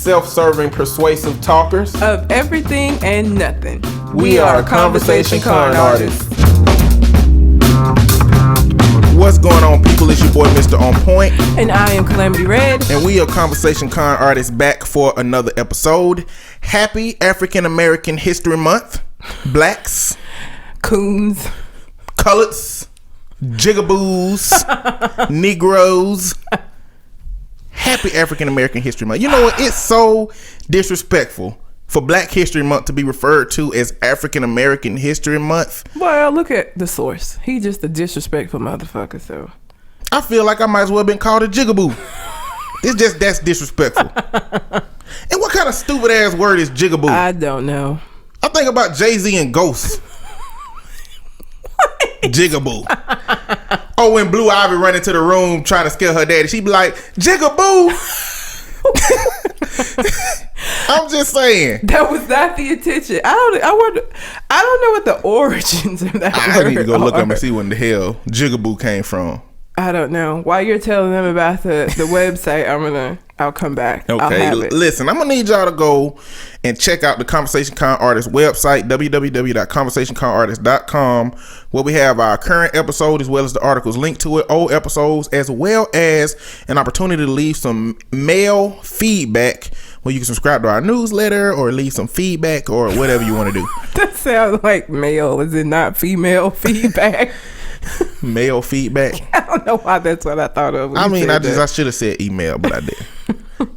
self-serving, persuasive talkers of everything and nothing. We are Conversation Con Artists. What's going on, people? It's your boy, Mr. On Point. And I am Calamity Red. And we are Conversation Con Artists, back for another episode. Happy African American History Month. Blacks. Coons. Coloreds. Jigaboos. Negroes. Happy African American History Month. You know what? It's so disrespectful for Black History Month to be referred to as African American History Month. Well, look at the source. He just a disrespectful motherfucker, so. I feel like I might as well have been called a jigaboo. That's disrespectful. And what kind of stupid ass word is jigaboo? I don't know. I think about Jay-Z and Ghost. Jigaboo. Oh, when Blue Ivy run into the room trying to scare her daddy, she be like, jigaboo. I'm just saying. That was not the intention. I don't know what the origins of that I word need to go look are. up and see when the hell jigaboo came from. I don't know. While you're telling them about the website, I'll come back. Okay, listen, I'm gonna need y'all to go and check out the Conversation Con Artists website, www.conversationconartists.com, where we have our current episode as well as the articles linked to it, old episodes, as well as an opportunity to leave some mail feedback where you can subscribe to our newsletter or leave some feedback or whatever you want to do. That sounds like male. Is it not female feedback? Mail feedback. I don't know why that's what I thought of. I should have said email, but I didn't.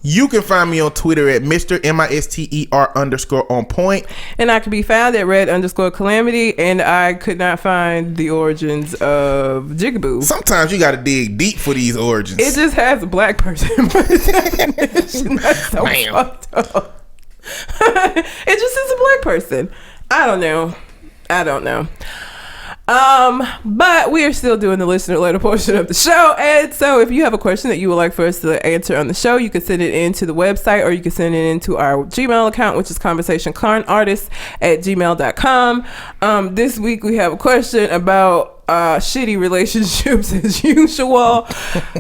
You can find me on Twitter at Mr. MISTER_on-point. And I can be found at Red_Calamity, and I could not find the origins of Jigaboo. Sometimes you gotta dig deep for these origins. It just has a black person. That's so fucked up. It just is a black person. I don't know. But we are still doing the listener letter portion of the show, and so if you have a question that you would like for us to answer on the show, you can send it into the website, or you can send it into our Gmail account, which is conversationconartists@gmail.com. This week we have a question about shitty relationships as usual.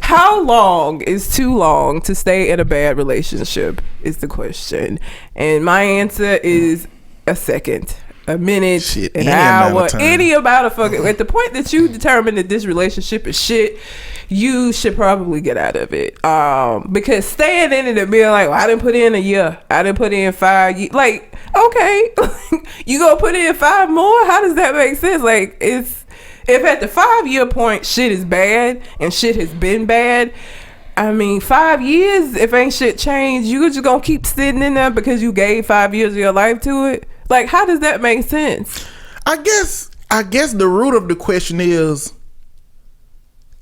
How long is too long to stay in a bad relationship is the question, and my answer is a second, a minute, an hour, any amount of fucking. At the point that you determine that this relationship is shit, you should probably get out of it. Because staying in it and being like, well, I didn't put in a year, I didn't put in 5 years. Like, okay, you gonna put in 5 more? How does that make sense? Like, if at the 5-year point shit is bad and shit has been bad, I mean, 5 years, if ain't shit changed, you just gonna keep sitting in there because you gave 5 years of your life to it? Like, how does that make sense? I guess the root of the question is,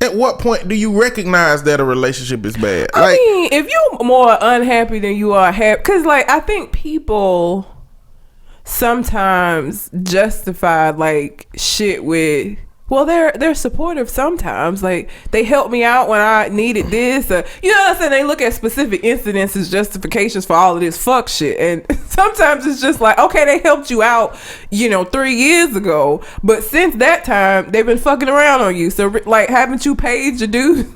at what point do you recognize that a relationship is bad? I mean, if you're more unhappy than you are happy, because, like, I think people sometimes justify, like, shit with, well, they're supportive sometimes. Like, they helped me out when I needed this. Or, you know what I'm saying? They look at specific incidents as justifications for all of this fuck shit. And sometimes it's just like, okay, they helped you out, 3 years ago. But since that time, they've been fucking around on you. So, like, haven't you paid your dues?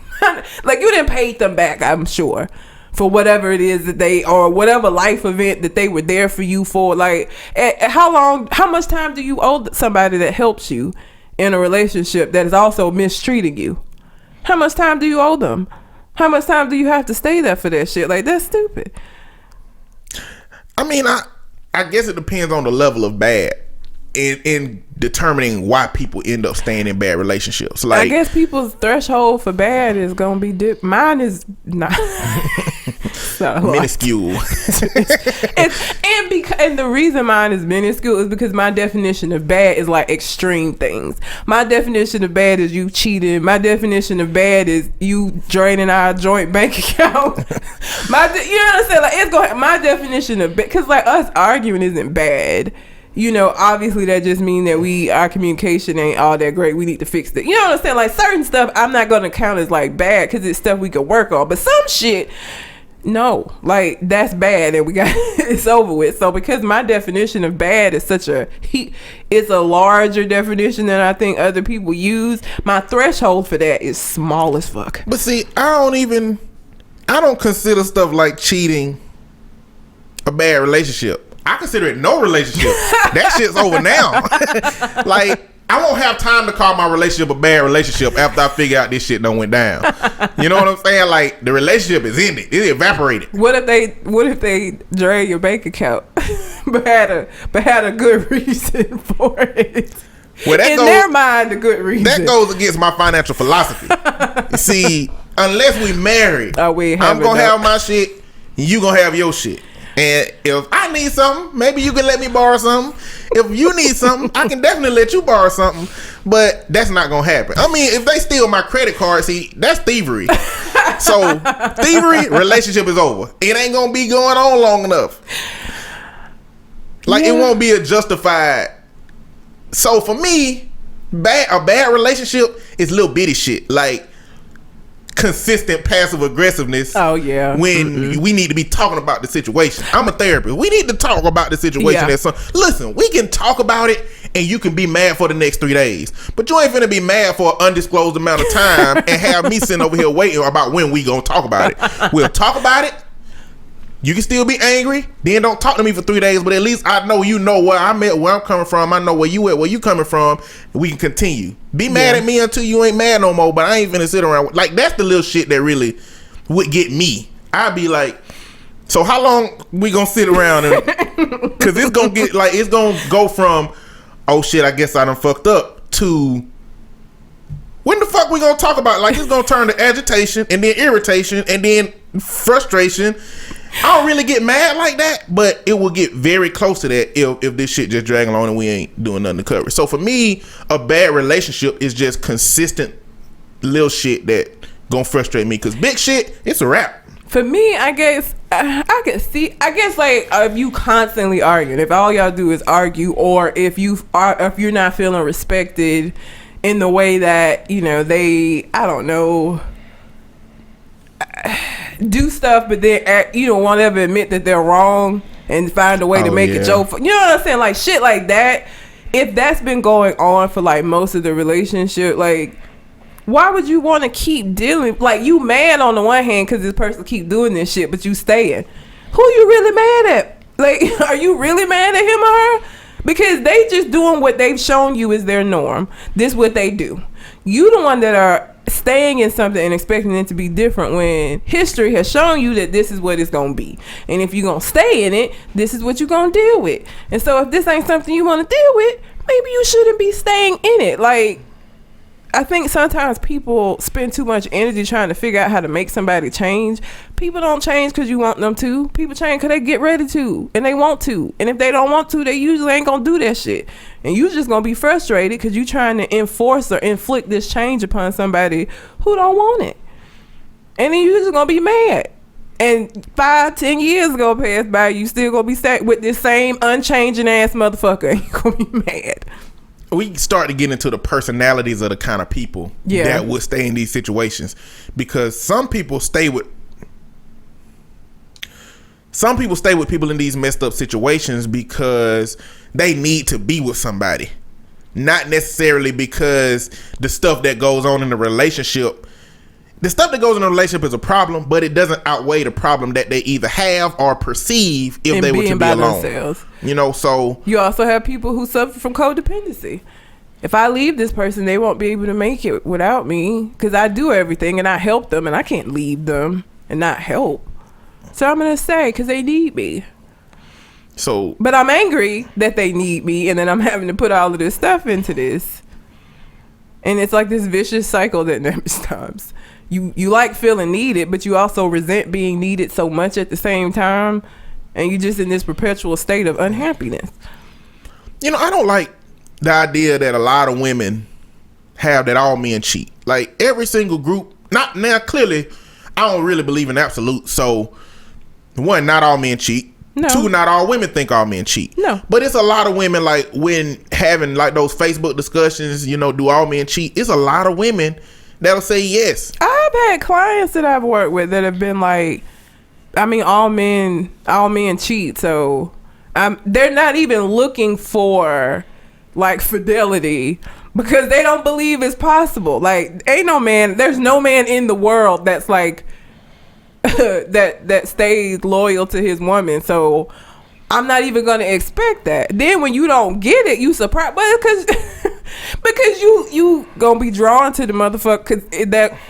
Like, you didn't pay them back, I'm sure, for whatever it is that or whatever life event that they were there for you for. Like, how much time do you owe somebody that helps you in a relationship that is also mistreating you? How much time do you owe them? How much time do you have to stay there for that shit? Like, that's stupid. I mean, I guess it depends on the level of bad in determining why people end up staying in bad relationships. Like, I guess people's threshold for bad is gonna be mine is not minuscule. and the reason mine is minuscule is because my definition of bad is like extreme things. My definition of bad is you cheating. My definition of bad is you draining our joint bank account. You know what I'm saying? Like, my definition of bad, because like us arguing isn't bad. Obviously that just means that our communication ain't all that great. We need to fix it. You know what I'm saying? Like, certain stuff I'm not going to count as like bad because it's stuff we could work on. But some shit, no, like, that's bad and we got it's over with. So because my definition of bad is it's a larger definition than I think other people use, my threshold for that is small as fuck. But see, I don't consider stuff like cheating a bad relationship? I consider it no relationship. That shit's over now. Like, I won't have time to call my relationship a bad relationship after I figure out this shit done went down. You know what I'm saying? Like, the relationship is ended. It evaporated. What if they drain your bank account, but had a good reason for it? Well, that in goes, their mind, a good reason. That goes against my financial philosophy. You see, unless we married, I'm gonna have my shit, and you gonna have your shit. And if I need something, maybe you can let me borrow something. If you need something, I can definitely let you borrow something. But that's not gonna happen. I mean, if they steal my credit card, see, that's thievery. So thievery, relationship is over. It ain't gonna be going on long enough. Like, it won't be a justified. So for me, a bad relationship is little bitty shit. Like, consistent passive aggressiveness. Oh yeah. When we need to be talking about the situation. I'm a therapist. We need to talk about the situation. Yeah. Listen, we can talk about it and you can be mad for the next 3 days. But you ain't finna be mad for an undisclosed amount of time and have me sitting over here waiting about when we gonna talk about it. We'll talk about it. You can still be angry. Then don't talk to me for 3 days, but at least I know you know where I'm at, where I'm coming from. I know where you at, where you coming from. And we can continue. Be mad at me until you ain't mad no more, but I ain't finna sit around. Like, that's the little shit that really would get me. I'd be like, so how long we gonna sit around? Because it's gonna get, like, it's gonna go from, oh shit, I guess I done fucked up, to when the fuck we gonna talk about it? Like, it's gonna turn to agitation and then irritation and then frustration. I don't really get mad like that, but it will get very close to that if this shit just dragging on and we ain't doing nothing to cover it. So for me, a bad relationship is just consistent little shit that gonna frustrate me. Cause big shit, it's a wrap. For me, I guess I can see. I guess like if you constantly arguing, if all y'all do is argue, or if you're not feeling respected in the way that they, I don't know, do stuff, but then you don't want to ever admit that they're wrong and find a way to make a joke. You know what I'm saying? Like shit like that. If that's been going on for like most of the relationship, like why would you want to keep dealing? Like you mad on the one hand because this person keep doing this shit, but you staying. Who you really mad at? Like, are you really mad at him or her? Because they just doing what they've shown you is their norm. This what they do. You the one that are staying in something and expecting it to be different when history has shown you that this is what it's gonna be. And if you're gonna stay in it, this is what you're gonna deal with. And so if this ain't something you want to deal with, maybe you shouldn't be staying in it. Like, I think sometimes people spend too much energy trying to figure out how to make somebody change. People don't change because you want them to. People change because they get ready to, and they want to. And if they don't want to, they usually ain't gonna do that shit. And you just gonna be frustrated because you trying to enforce or inflict this change upon somebody who don't want it. And then you just gonna be mad. And 5-10 years go past by, you still gonna be stuck with this same unchanging ass motherfucker, and you gonna be mad. We start to get into the personalities of the kind of people that would stay in these situations, because some people stay with people in these messed up situations because they need to be with somebody, not necessarily because the stuff that goes on in the relationship. The stuff that goes in a relationship is a problem, but it doesn't outweigh the problem that they either have or perceive if they were to be alone. Themselves. So you also have people who suffer from codependency. If I leave this person, they won't be able to make it without me because I do everything and I help them, and I can't leave them and not help. So I'm gonna stay because they need me. But I'm angry that they need me, and then I'm having to put all of this stuff into this, and it's like this vicious cycle that never stops. You like feeling needed, but you also resent being needed so much at the same time, and you just in this perpetual state of unhappiness. I don't like the idea that a lot of women have that all men cheat. Like every single group, clearly I don't really believe in absolute. So one, not all men cheat. No. Two, not all women think all men cheat. No. But it's a lot of women, like when having like those Facebook discussions, do all men cheat? It's a lot of women that'll say yes. I've had clients that I've worked with that have been like, I mean, all men cheat. So they're not even looking for like fidelity because they don't believe it's possible. Like, there's no man in the world that's like that stays loyal to his woman. So I'm not even gonna expect that. Then when you don't get it, you surprised, but because you gonna be drawn to the motherfucker, cause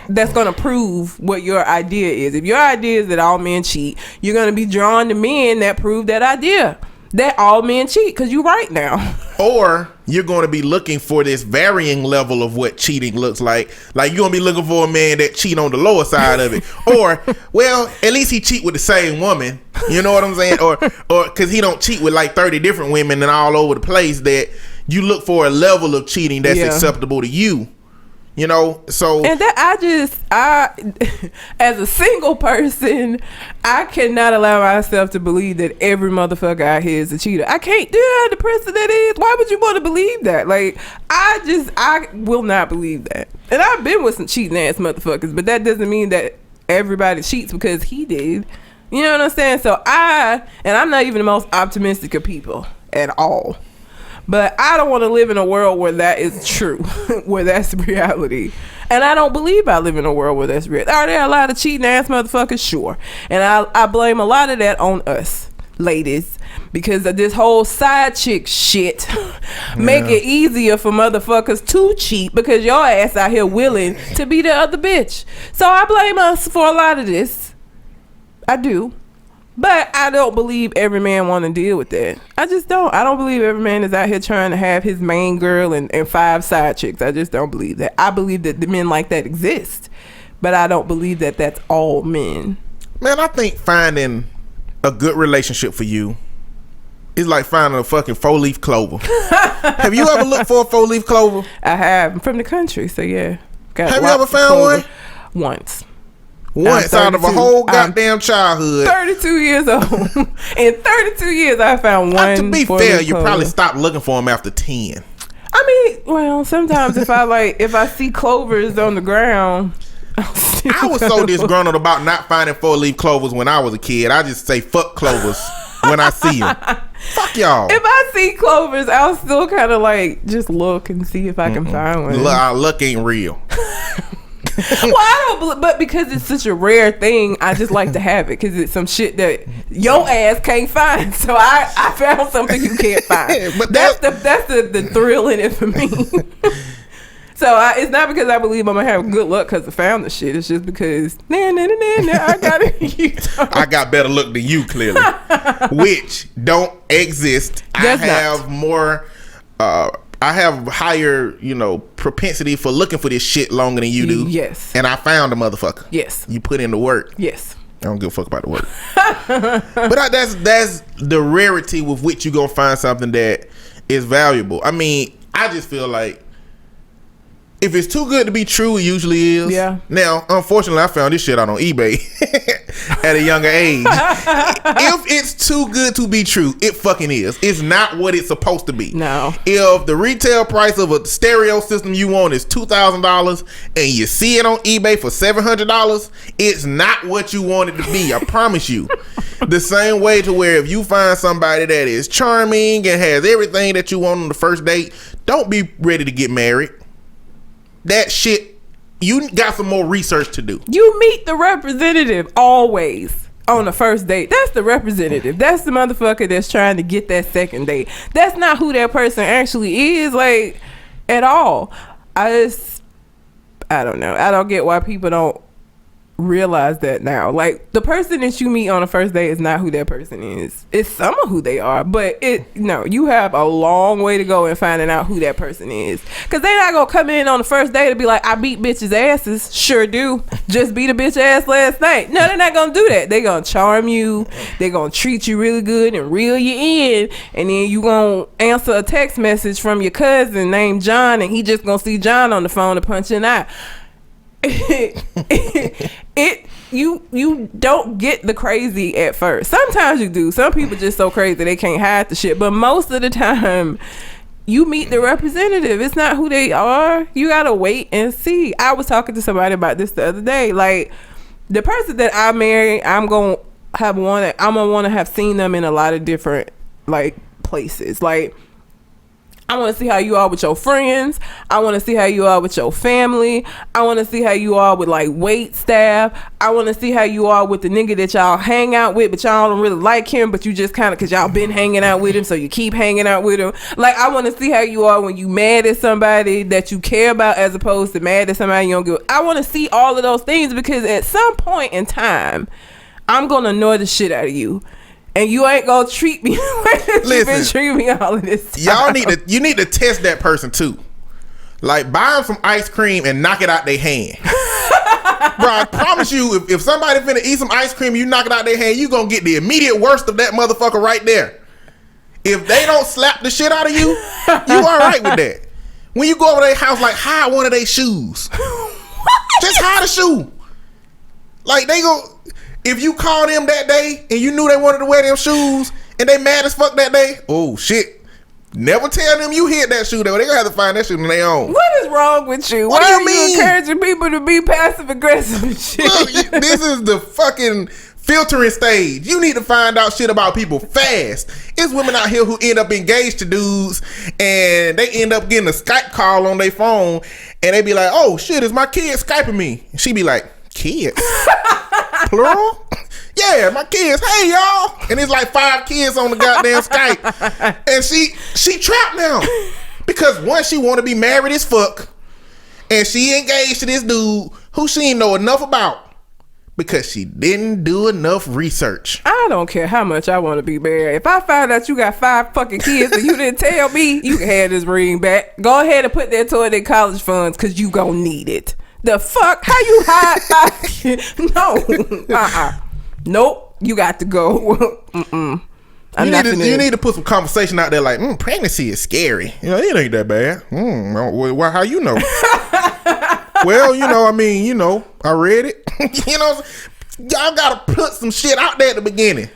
that's gonna prove what your idea is. If your idea is that all men cheat, you're gonna be drawn to men that prove that idea, that all men cheat, because you're right now. Or you're going to be looking for this varying level of what cheating looks like. Like, you're going to be looking for a man that cheat on the lower side of it. Or, well, at least he cheat with the same woman. You know what I'm saying? Or because he don't cheat with like 30 different women and all over the place, that you look for a level of cheating that's acceptable to you. You know, so. And that I as a single person, I cannot allow myself to believe that every motherfucker out here is a cheater. I can't do that. The person that is. Why would you want to believe that? Like, I will not believe that. And I've been with some cheating ass motherfuckers, but that doesn't mean that everybody cheats because he did. You know what I'm saying? So I'm not even the most optimistic of people at all. But I don't want to live in a world where that is true, where that's reality. And I don't believe I live in a world where that's real. Are there a lot of cheating ass motherfuckers? Sure. And I blame a lot of that on us, ladies, because of this whole side chick shit. Make it easier for motherfuckers to cheat because your ass out here willing to be the other bitch. So I blame us for a lot of this. I do. But I don't believe every man want to deal with that. I just don't. I don't believe every man is out here trying to have his main girl and 5 side chicks. I just don't believe that. I believe that the men like that exist, but I don't believe that that's all men. Man, I think finding a good relationship for you is like finding a fucking 4-leaf clover. Have you ever looked for a 4-leaf clover? I have. I'm from the country, so yeah. Have you ever found one? Once out of a whole goddamn childhood. 32 years old. In 32 years, I found one. To be fair, you probably stopped looking for them after 10. I mean, well, sometimes if I see clovers on the ground, I was so disgruntled about not finding 4-leaf clovers when I was a kid. I just say fuck clovers when I see them. Fuck y'all. If I see clovers, I'll still kind of like just look and see if I can find one. Luck ain't real. Well, I don't, but because it's such a rare thing, I just like to have it because it's some shit that your ass can't find. So I found something you can't find. But that's the thrill in it for me. So it's not because I believe I'm gonna have good luck because I found the shit. It's just because I got it. I got better luck than you, clearly, which don't exist. That's I have more. I have higher, propensity for looking for this shit longer than you do. Yes. And I found a motherfucker. Yes. You put in the work. Yes. I don't give a fuck about the work. But that's the rarity with which you gonna find something that is valuable. I mean, I just feel like if it's too good to be true, it usually is. Yeah. Now, unfortunately, I found this shit out on eBay at a younger age. If it's too good to be true, it fucking is. It's not what it's supposed to be. No. If the retail price of a stereo system you want is $2,000 and you see it on eBay for $700, it's not what you want it to be. I promise you. The same way to where if you find somebody that is charming and has everything that you want on the first date, don't be ready to get married. That shit, you got some more research to do. You meet the representative always on the first date. That's the representative. That's the motherfucker that's trying to get that second date. That's not who that person actually is, like, at all. I don't know. I don't get why people don't realize that now. Like, the person that you meet on the first date is not who that person is. It's some of who they are, but you have a long way to go in finding out who that person is, because they're not gonna come in on the first date and be like, I beat bitches asses. Sure do. Just beat a bitch ass last night. No, they're not gonna do that. They're gonna charm you. They're gonna treat you really good and reel you in, and then you gonna answer a text message from your cousin named John, and he just gonna see John on the phone to punch you in the eye. You don't get the crazy at first. Sometimes you do. Some people just so crazy they can't hide the shit, but most of the time you meet the representative. It's not who they are. You gotta wait and see. I was talking to somebody about this the other day. Like, the person that I marry, I'm gonna want to have seen them in a lot of different like places. Like, I want to see how you are with your friends. I want to see how you are with your family. I want to see how you are with like wait staff. I want to see how you are with the nigga that y'all hang out with, but y'all don't really like him, but you just kind of, cause y'all been hanging out with him, so you keep hanging out with him. Like, I want to see how you are when you mad at somebody that you care about, as opposed to mad at somebody you don't give. I want to see all of those things, because at some point in time, I'm gonna annoy the shit out of you. And you ain't gonna treat me like you've been treating me all of this time. You need to test that person too. Like, buy them some ice cream and knock it out their hand. Bro, I promise you, if somebody finna eat some ice cream and you knock it out their hand, you gonna get the immediate worst of that motherfucker right there. If they don't slap the shit out of you, you alright with that. When you go over their house, like, hide one of their shoes. Just hide a shoe. Like, they go... If you call them that day and you knew they wanted to wear them shoes and they mad as fuck that day, oh shit. Never tell them you hid that shoe though. They gonna have to find that shoe on their own. What is wrong with you? What Why do you are mean? you encouraging people to be passive aggressive and shit? Look, this is the fucking filtering stage. You need to find out shit about people fast. It's women out here who end up engaged to dudes and they end up getting a Skype call on their phone and they be like, oh shit, is my kid Skyping me? And she be like, kids? Plural? Yeah, my kids. Hey, y'all. And it's like 5 kids on the goddamn Skype. And she trapped now. Because one, she want to be married as fuck. And she engaged to this dude who she ain't know enough about. Because she didn't do enough research. I don't care how much I want to be married. If I find out you got 5 fucking kids and you didn't tell me, you can have this ring back. Go ahead and put that toward their college funds, because you gonna need it. The fuck? How you hide 5 kids? No. Nope. You got to go. You need to put some conversation out there like, pregnancy is scary. You know, it ain't that bad. Well, how you know? Well, I read it. Y'all gotta put some shit out there at the beginning.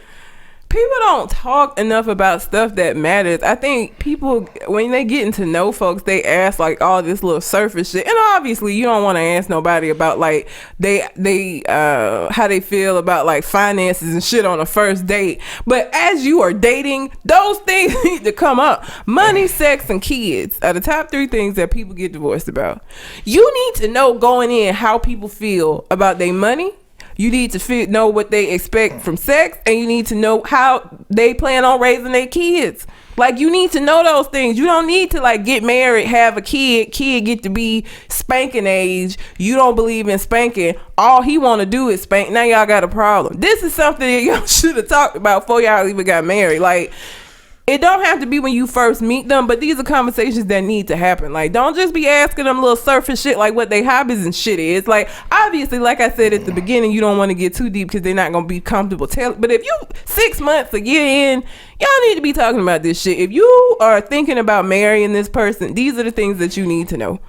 People don't talk enough about stuff that matters. I think people, when they getting to know folks, they ask like all this little surface shit. And obviously you don't want to ask nobody about like they how they feel about like finances and shit on a first date. But as you are dating, those things need to come up. Money, sex, and kids are the top 3 things that people get divorced about. You need to know going in how people feel about their money. You need to know what they expect from sex, and you need to know how they plan on raising their kids. Like, you need to know those things. You don't need to like get married, have a kid get to be spanking age. You don't believe in spanking. All he want to do is spank. Now y'all got a problem. This is something that y'all should have talked about before y'all even got married. Like, it don't have to be when you first meet them, but these are conversations that need to happen. Like, don't just be asking them little surface shit like what they hobbies and shit is. Like, obviously, like I said at the beginning, you don't want to get too deep because they're not going to be comfortable telling. But if you 6 months, a year in, y'all need to be talking about this shit. If you are thinking about marrying this person, these are the things that you need to know.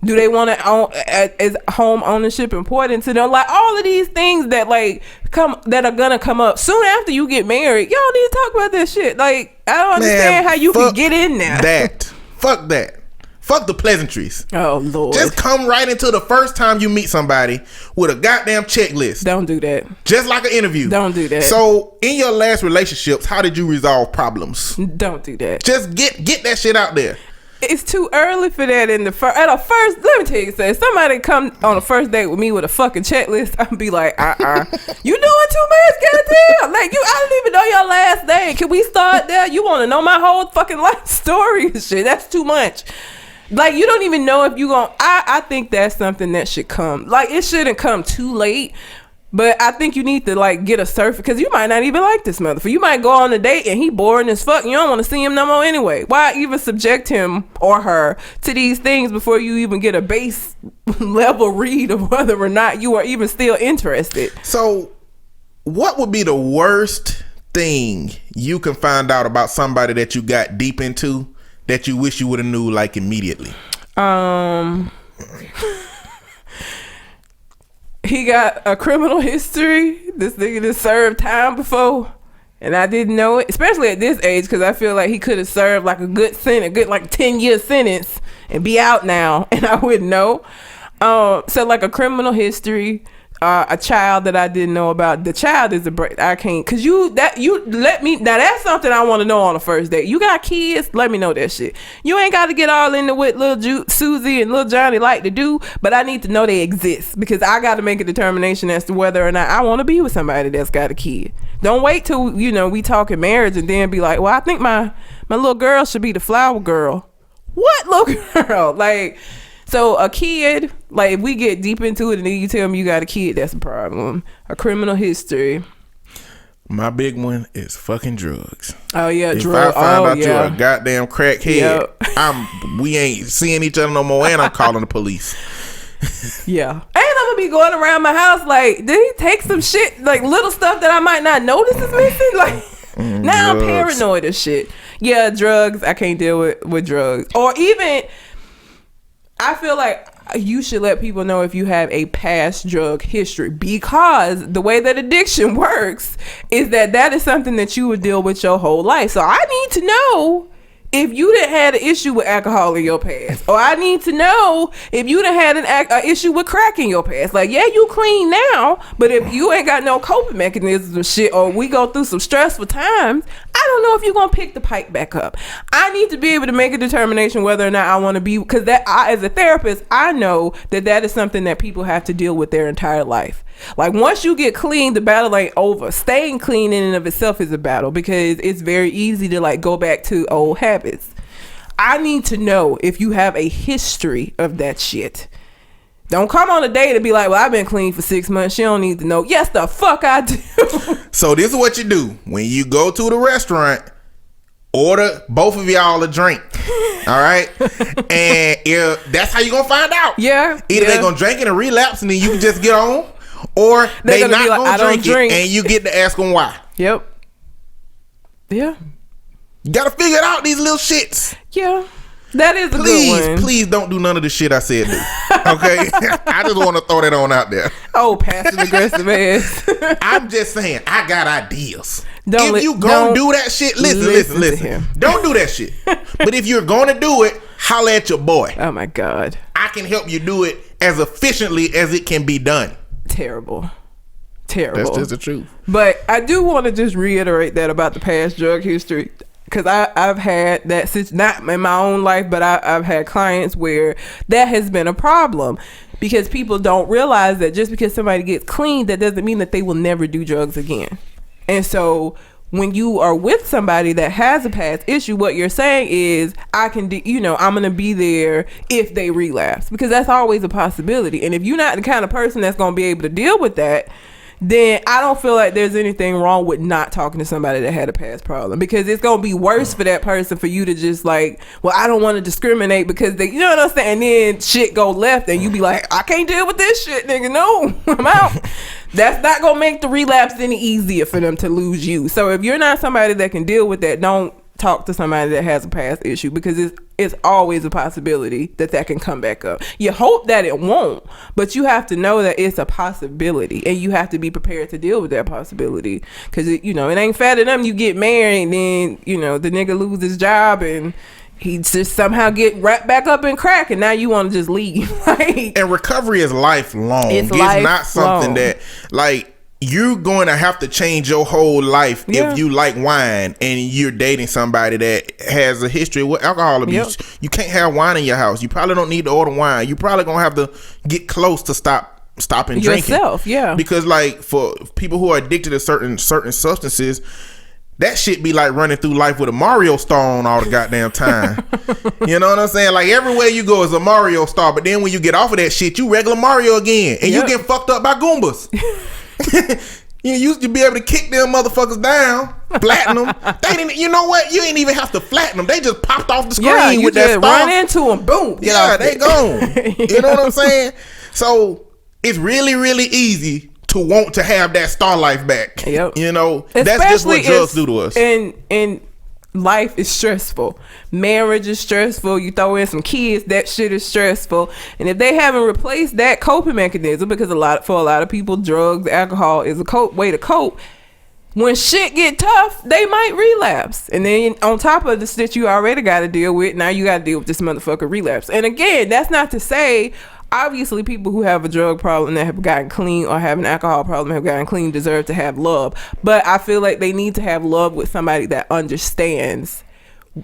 Do they want to own, is home ownership important to them? Like, all of these things that like that are gonna come up soon after you get married. Y'all need to talk about this shit. Like, I don't understand how you can get in there. Fuck that. Fuck the pleasantries. Oh Lord. Just come right into the first time you meet somebody with a goddamn checklist. Don't do that. Just like an interview. Don't do that. So, in your last relationships, how did you resolve problems? Don't do that. Just get that shit out there. It's too early for that in the first. At a first, let me tell you something. Somebody come on a first date with me with a fucking checklist, I'll be like, you doing too much, goddamn. Like, I don't even know your last name. Can we start there? You want to know my whole fucking life story and shit? That's too much. Like, you don't even know if you gonna. I think that's something that should come. Like, it shouldn't come too late. But I think you need to like get a surface, because you might not even like this motherfucker. You might go on a date and he boring as fuck and you don't want to see him no more anyway. Why even subject him or her to these things before you even get a base level read of whether or not you are even still interested? So what would be the worst thing you can find out about somebody that you got deep into that you wish you would have knew like immediately? He got a criminal history. This nigga just served time before, and I didn't know it. Especially at this age, because I feel like he could have served like a good 10-year sentence and be out now, and I wouldn't know. So like a criminal history, a child that I didn't know about. The child is I can't, cause you let me, now that's something I want to know on the first date. You got kids? Let me know that shit. You ain't got to get all into what little Susie and little Johnny like to do, but I need to know they exist, because I got to make a determination as to whether or not I want to be with somebody that's got a kid. Don't wait till, we talking marriage and then be like, well, I think my little girl should be the flower girl. What little girl? Like, so a kid, like, if we get deep into it and then you tell me you got a kid, that's a problem. A criminal history. My big one is fucking drugs. Oh yeah, if I find out you're a goddamn crackhead, we ain't seeing each other no more, and I'm calling the police. Yeah. And I'm gonna be going around my house like, did he take some shit, like little stuff that I might not notice is missing? Like, now drugs. I'm paranoid as shit. Yeah, drugs. I can't deal with drugs. Or even, I feel like you should let people know if you have a past drug history, because the way that addiction works is that is something that you would deal with your whole life. So I need to know if you done had an issue with alcohol in your past, or I need to know if you done had an issue with crack in your past. Like, yeah, you clean now, but if you ain't got no coping mechanisms and shit, or we go through some stressful times, I don't know if you're gonna pick the pipe back up. I need to be able to make a determination whether or not I want to be, because as a therapist, I know that is something that people have to deal with their entire life. Like, once you get clean, the battle ain't over. Staying clean in and of itself is a battle, because it's very easy to like go back to old habits. I need to know if you have a history of that shit. Don't come on a date and be like, well, I've been clean for 6 months. She don't need to know. Yes, the fuck I do. So this is what you do. When you go to the restaurant, order both of y'all a drink. All right? And that's how you gonna find out. Yeah. Either they gonna drink it and relapse and then you can just get on, or they not like, gonna drink it and you get to ask them why. Yep. Yeah. You gotta figure it out, these little shits. Yeah. That is a good one. Please don't do none of the shit I said do. Okay? I just want to throw that on out there. Oh, passive aggressive ass. I'm just saying, I got ideas. If you gonna do that shit, listen. Don't do that shit. But if you're gonna do it, holla at your boy. Oh my God. I can help you do it as efficiently as it can be done. Terrible. That's just the truth. But I do want to just reiterate that about the past drug history, because I've had that, not in my own life, but I've had clients where that has been a problem, because people don't realize that just because somebody gets clean, that doesn't mean that they will never do drugs again. And so when you are with somebody that has a past issue, what you're saying is, I can do, I'm going to be there if they relapse, because that's always a possibility. And if you're not the kind of person that's going to be able to deal with that, then I don't feel like there's anything wrong with not talking to somebody that had a past problem, because it's going to be worse for that person for you to just like, well, I don't want to discriminate because they, you know what I'm saying? And then shit go left and you be like, I can't deal with this shit, nigga. No, I'm out. That's not going to make the relapse any easier for them to lose you. So if you're not somebody that can deal with that, don't talk to somebody that has a past issue, because it's always a possibility that can come back up. You hope that it won't, but you have to know that it's a possibility, and you have to be prepared to deal with that possibility, because it ain't fair to them. You get married and then the nigga lose his job and he just somehow get wrapped back up in crack, and now you want to just leave. And recovery is lifelong. It's not something that like you're going to have to change your whole life. If you like wine and you're dating somebody that has a history with alcohol abuse. You can't have wine in your house. You probably don't need to order wine. You probably gonna have to get close to stopping drinking yourself. Because like for people who are addicted to certain substances, that shit be like running through life with a Mario star on all the goddamn time. You know what I'm saying? Like, everywhere you go is a Mario star, but then when you get off of that shit, you regular Mario again, and you get fucked up by Goombas. You used to be able to kick them motherfuckers down, flatten them. They didn't. You know what? You ain't even have to flatten them. They just popped off the screen with that star. Run into them, boom. They gone. You know what I'm saying? So it's really, really easy to want to have that star life back. That's just what drugs do to us. And life is stressful. Marriage is stressful. You throw in some kids, that shit is stressful. And if they haven't replaced that coping mechanism, because for a lot of people, drugs, alcohol is a way to cope. When shit get tough, they might relapse. And then on top of the shit you already got to deal with, now you got to deal with this motherfucker relapse. And again, that's not to say obviously people who have a drug problem that have gotten clean or have an alcohol problem have gotten clean deserve to have love, but I feel like they need to have love with somebody that understands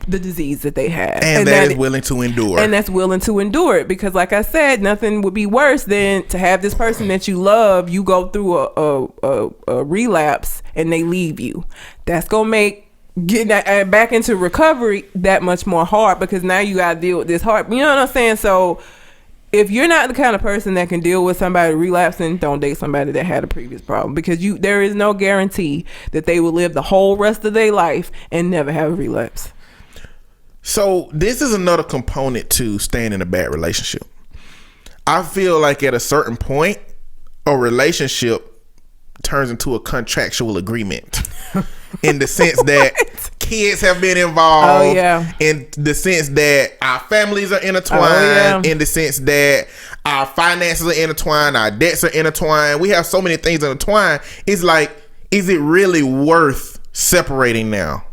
the disease that they have and that is willing to endure, and that's willing to endure it, because like I said, nothing would be worse than to have this person that you love, you go through a relapse and they leave you. That's gonna make getting back into recovery that much more hard, because now you gotta deal with this hard, you know what I'm saying? So if you're not the kind of person that can deal with somebody relapsing, don't date somebody that had a previous problem, because there is no guarantee that they will live the whole rest of their life and never have a relapse. So this is another component to staying in a bad relationship. I feel like at a certain point, a relationship turns into a contractual agreement in the sense that kids have been involved. Oh, yeah. In the sense that our families are intertwined. In the sense that our finances are intertwined, our debts are intertwined. We have so many things intertwined. It's like, is it really worth separating now?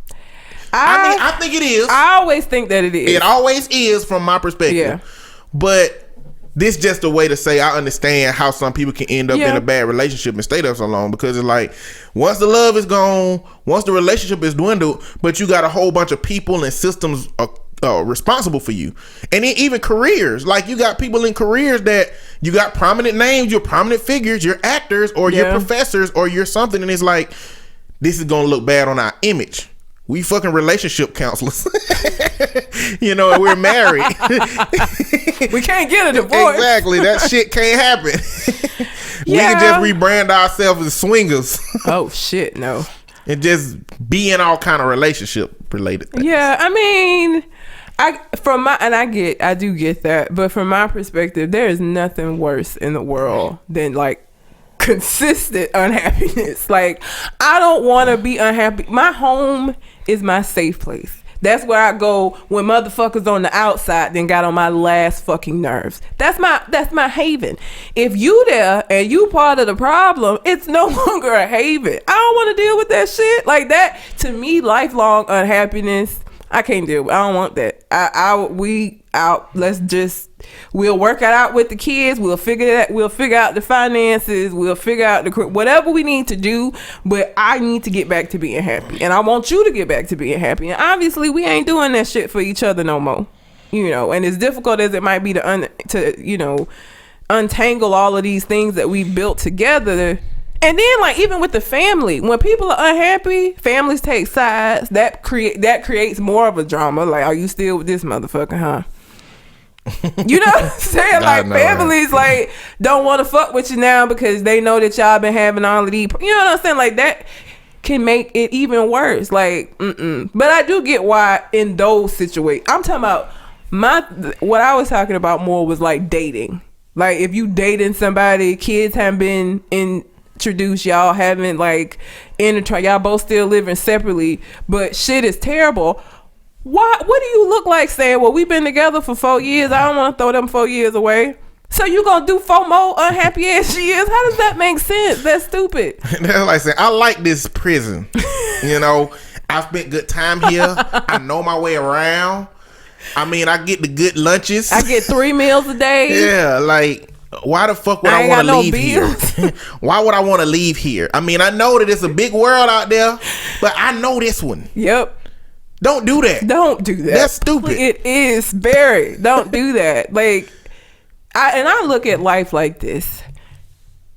I think it is. I always think that it is. It always is from my perspective. Yeah. But this just a way to say I understand how some people can end up in a bad relationship and stay there so long, because it's like once the love is gone, once the relationship is dwindled, but you got a whole bunch of people and systems responsible for you. And then even careers, like you got people in careers that you got prominent names, you're prominent figures, you're actors or you're professors or you're something, and it's like this is gonna look bad on our image. We fucking relationship counselors, you know, and we're married. We can't get a divorce. Exactly. That shit can't happen. We can just rebrand ourselves as swingers. Oh shit, no. And just be in all kind of relationship related things. Yeah, I mean, I do get that, but from my perspective, there is nothing worse in the world than like consistent unhappiness. Like, I don't want to be unhappy. My home is my safe place. That's where I go when motherfuckers on the outside then got on my last fucking nerves. That's my haven. If you there and you part of the problem, it's no longer a haven. I don't want to deal with that shit. Like that, to me, lifelong unhappiness, I can't deal with. I don't want that. We'll work it out with the kids. We'll figure out the finances. We'll figure out whatever we need to do. But I need to get back to being happy, and I want you to get back to being happy. And obviously, we ain't doing that shit for each other no more. You know, and as difficult as it might be to untangle all of these things that we built together. And then, like, even with the family, when people are unhappy, families take sides. That creates more of a drama. Like, are you still with this motherfucker, huh? You know what I'm saying? Like, families, like, don't want to fuck with you now because they know that y'all been having all of these. You know what I'm saying? Like, that can make it even worse. Like, But I do get why in those situations. I'm talking about what I was talking about more was, like, dating. Like, if you dating somebody, kids haven't been introduced, y'all haven't like y'all both still living separately, but shit is terrible. What do you look like saying, well, we've been together for 4 years, I don't want to throw them 4 years away, so you gonna do 4 more unhappy ass years? How does that make sense? That's stupid. They're like saying, I like this prison. You know, I spent good time here. I know my way around. I mean, I get the good lunches. I get 3 meals a day. Yeah, like, why the fuck would I want to leave here? Why would I want to leave here? I mean, I know that it's a big world out there, but I know this one. Yep. Don't do that. Don't do that. That's stupid. It is very. Don't do that. Like, I look at life like this.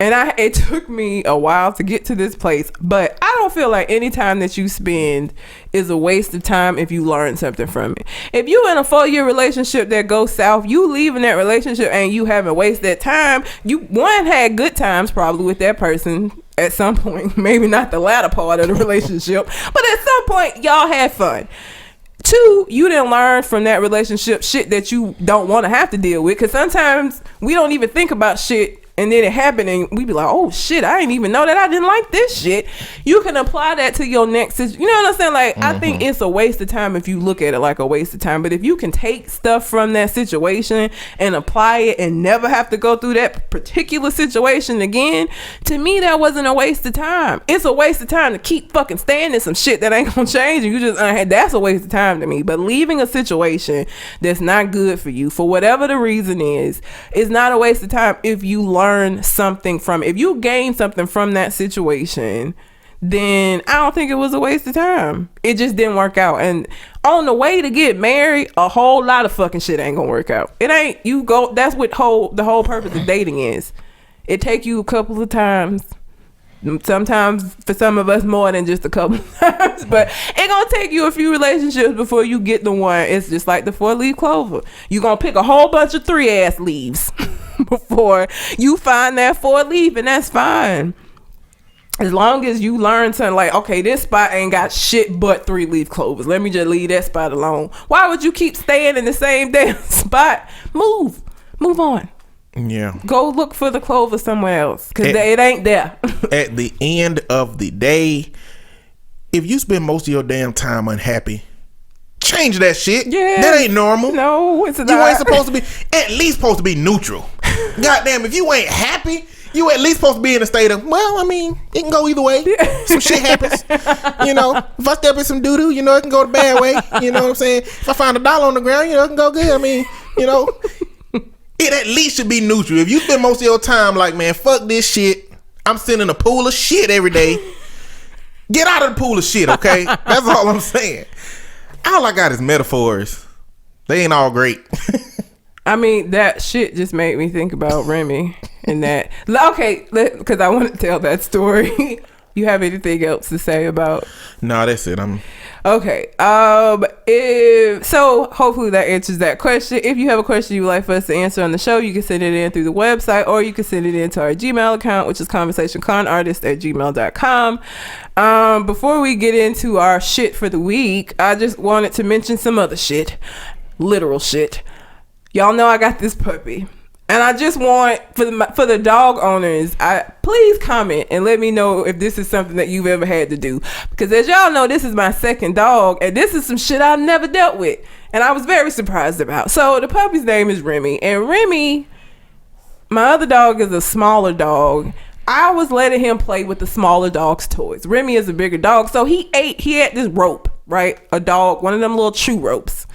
And it took me a while to get to this place, but I don't feel like any time that you spend is a waste of time if you learn something from it. If you in a 4-year relationship that goes south, you leaving that relationship and you haven't wasted that time. You had good times probably with that person at some point, maybe not the latter part of the relationship, but at some point y'all had fun. 2, you didn't learn from that relationship shit that you don't want to have to deal with, because sometimes we don't even think about shit and then it happened and we be like, oh shit, I didn't even know that I didn't like this shit. You can apply that to your next, you know what I'm saying? Like, I think it's a waste of time if you look at it like a waste of time. But if you can take stuff from that situation and apply it and never have to go through that particular situation again, to me, that wasn't a waste of time. It's a waste of time to keep fucking staying in some shit that ain't gonna change, and you just that's a waste of time to me. But leaving a situation that's not good for you, for whatever the reason is not a waste of time if you learn something from it. If you gain something from that situation, then I don't think it was a waste of time. It just didn't work out. And on the way to get married, a whole lot of fucking shit ain't gonna work out. It ain't, you go, that's what the whole purpose of dating is. It take you a couple of times, sometimes for some of us more than just a couple of times, but it gonna take you a few relationships before you get the one. It's just like the 4-leaf clover. You gonna pick a whole bunch of 3-ass leaves before you find that 4-leaf, and that's fine. As long as you learn something like, okay, this spot ain't got shit but 3-leaf clovers. Let me just leave that spot alone. Why would you keep staying in the same damn spot? Move on. Yeah. Go look for the clover somewhere else, because it ain't there. At the end of the day, if you spend most of your damn time unhappy, change that shit. Yeah. That ain't normal. No, it's not. You ain't supposed to be, at least supposed to be neutral. Goddamn, if you ain't happy, you at least supposed to be in a state of, well, I mean, it can go either way. Some shit happens. You know, if I step in some doo-doo, you know, it can go the bad way. You know what I'm saying? If I find $1 on the ground, you know, it can go good. I mean, you know, it at least should be neutral. If you spend most of your time like, man, fuck this shit, I'm sitting in a pool of shit every day, get out of the pool of shit, okay? That's all I'm saying. All I got is metaphors. They ain't all great. I mean, that shit just made me think about Remy and that. Okay, because I want to tell that story. You have anything else to say about? No, that's it. Okay. So hopefully that answers that question. If you have a question you would like for us to answer on the show, you can send it in through the website, or you can send it into our Gmail account, which is conversationconartist@gmail.com. Before we get into our shit for the week, I just wanted to mention some other shit. Literal shit. Y'all know I got this puppy, and I just want for the dog owners, please comment and let me know if this is something that you've ever had to do, because as y'all know, this is my second dog, and this is some shit I've never dealt with, and I was very surprised about. So the puppy's name is Remy, and Remy, my other dog, is a smaller dog. I was letting him play with the smaller dog's toys. Remy is a bigger dog, so he had this rope, right? A dog, one of them little chew ropes.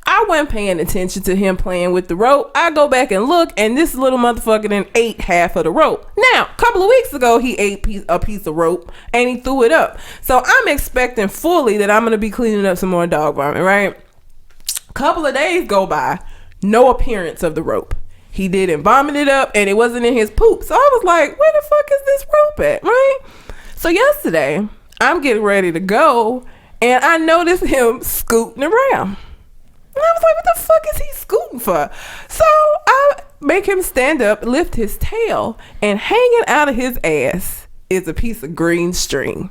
I wasn't paying attention to him playing with the rope. I go back and look, and this little motherfucker then ate half of the rope. Now, a couple of weeks ago, he ate a piece of rope, and he threw it up. So I'm expecting fully that I'm going to be cleaning up some more dog vomit, right? A couple of days go by, no appearance of the rope. He didn't vomit it up, and it wasn't in his poop. So I was like, where the fuck is this rope at, right? So yesterday, I'm getting ready to go, and I noticed him scooting around. And I was like, what the fuck is he scooting for? So I make him stand up, lift his tail, and hanging out of his ass is a piece of green string.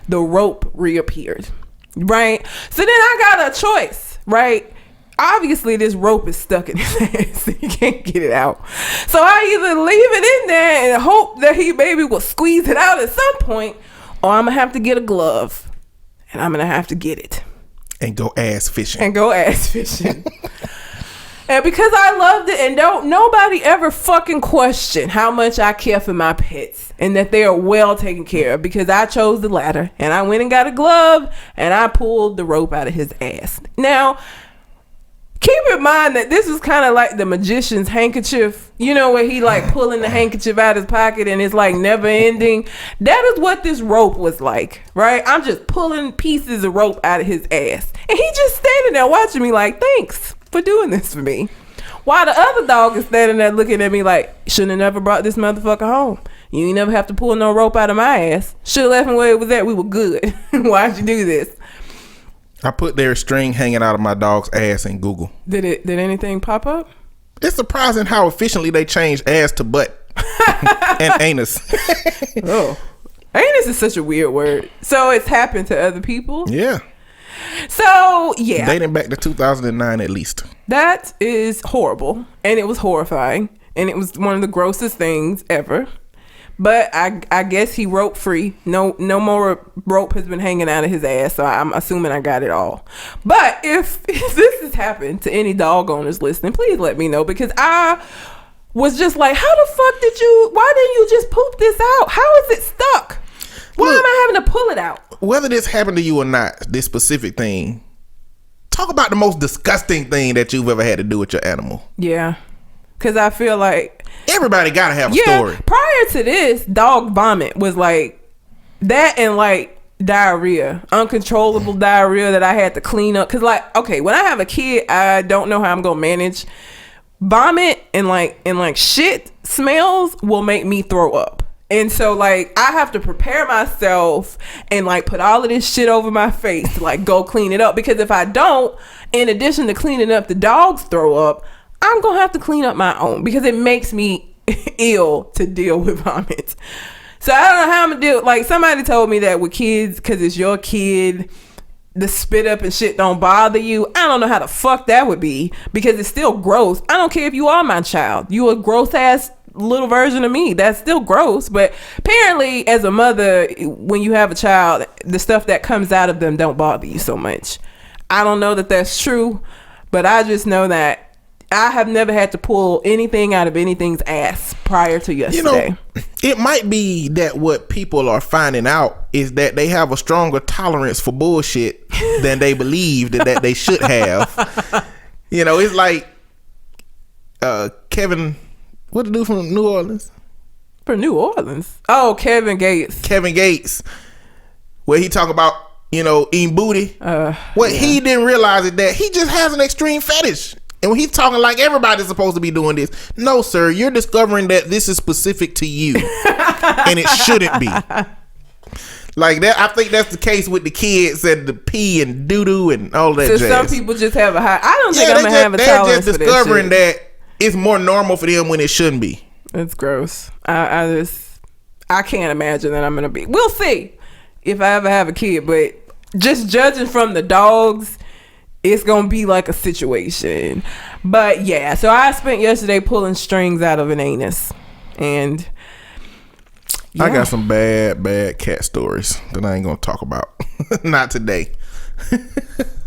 The rope reappeared, right? So then I got a choice, right? Obviously, this rope is stuck in his ass. So he can't get it out. So I either leave it in there and hope that he maybe will squeeze it out at some point, or I'm going to have to get a glove, and I'm going to have to get it. And go ass fishing. And because I loved it, and nobody ever fucking question how much I care for my pets and that they are well taken care of, because I chose the latter, and I went and got a glove and I pulled the rope out of his ass. Now, keep in mind that this is kind of like the magician's handkerchief, you know, where he like pulling the handkerchief out his pocket and it's like never ending. That is what this rope was like, right? I'm just pulling pieces of rope out of his ass, and he just standing there watching me like, thanks for doing this for me. While the other dog is standing there looking at me like, shouldn't have never brought this motherfucker home. You ain't never have to pull no rope out of my ass. Should have left him where it was at. We were good. Why'd you do this? I put their string hanging out of my dog's ass in Google. Did anything pop up? It's surprising how efficiently they changed ass to butt and anus. Oh, anus is such a weird word. So it's happened to other people? Yeah. So, yeah. Dating back to 2009 at least. That is horrible. And it was horrifying. and it was one of the grossest things ever. But I guess he rope free. No more rope has been hanging out of his ass, so I'm assuming I got it all. But if this has happened to any dog owners listening, please let me know, because I was just like, how the fuck why didn't you just poop this out? How is it stuck? Why am I having to pull it out? Whether this happened to you or not, this specific thing, talk about the most disgusting thing that you've ever had to do with your animal. Yeah. Because I feel like everybody gotta have a story. Prior to this, dog vomit was like that, and like diarrhea, uncontrollable diarrhea that I had to clean up. Because like, okay, when I have a kid, I don't know how I'm gonna manage vomit, and like shit smells will make me throw up. And so like I have to prepare myself and like put all of this shit over my face to like go clean it up, because if I don't, in addition to cleaning up the dog's throw up, I'm gonna have to clean up my own, because it makes me ill to deal with vomit. So I don't know how I'm gonna deal. Like, somebody told me that with kids, because it's your kid, the spit up and shit don't bother you. I don't know how the fuck that would be, because it's still gross. I don't care if you are my child. You a gross ass little version of me. That's still gross. But apparently, as a mother, when you have a child, the stuff that comes out of them don't bother you so much. I don't know that that's true, but I just know that I have never had to pull anything out of anything's ass prior to yesterday. You know, it might be that what people are finding out is that they have a stronger tolerance for bullshit than they believed that they should have. You know, it's like Kevin, what the dude from New Orleans? From New Orleans? Oh, Kevin Gates. Kevin Gates, where he talk about, you know, eating booty. He didn't realize is that he just has an extreme fetish. And when he's talking like everybody's supposed to be doing this, no, sir, you're discovering that this is specific to you, and it shouldn't be. Like that, I think that's the case with the kids and the pee and doo doo and all that. So jazz. Some people just have a high. I don't think I'm gonna have a tolerance. They're just discovering that it's more normal for them when it shouldn't be. It's gross. I can't imagine that I'm gonna be. We'll see if I ever have a kid, but just judging from the dogs, it's gonna be like a situation. But yeah, so I spent yesterday pulling strings out of an anus, and yeah. I got some bad cat stories that I ain't gonna talk about. Not today.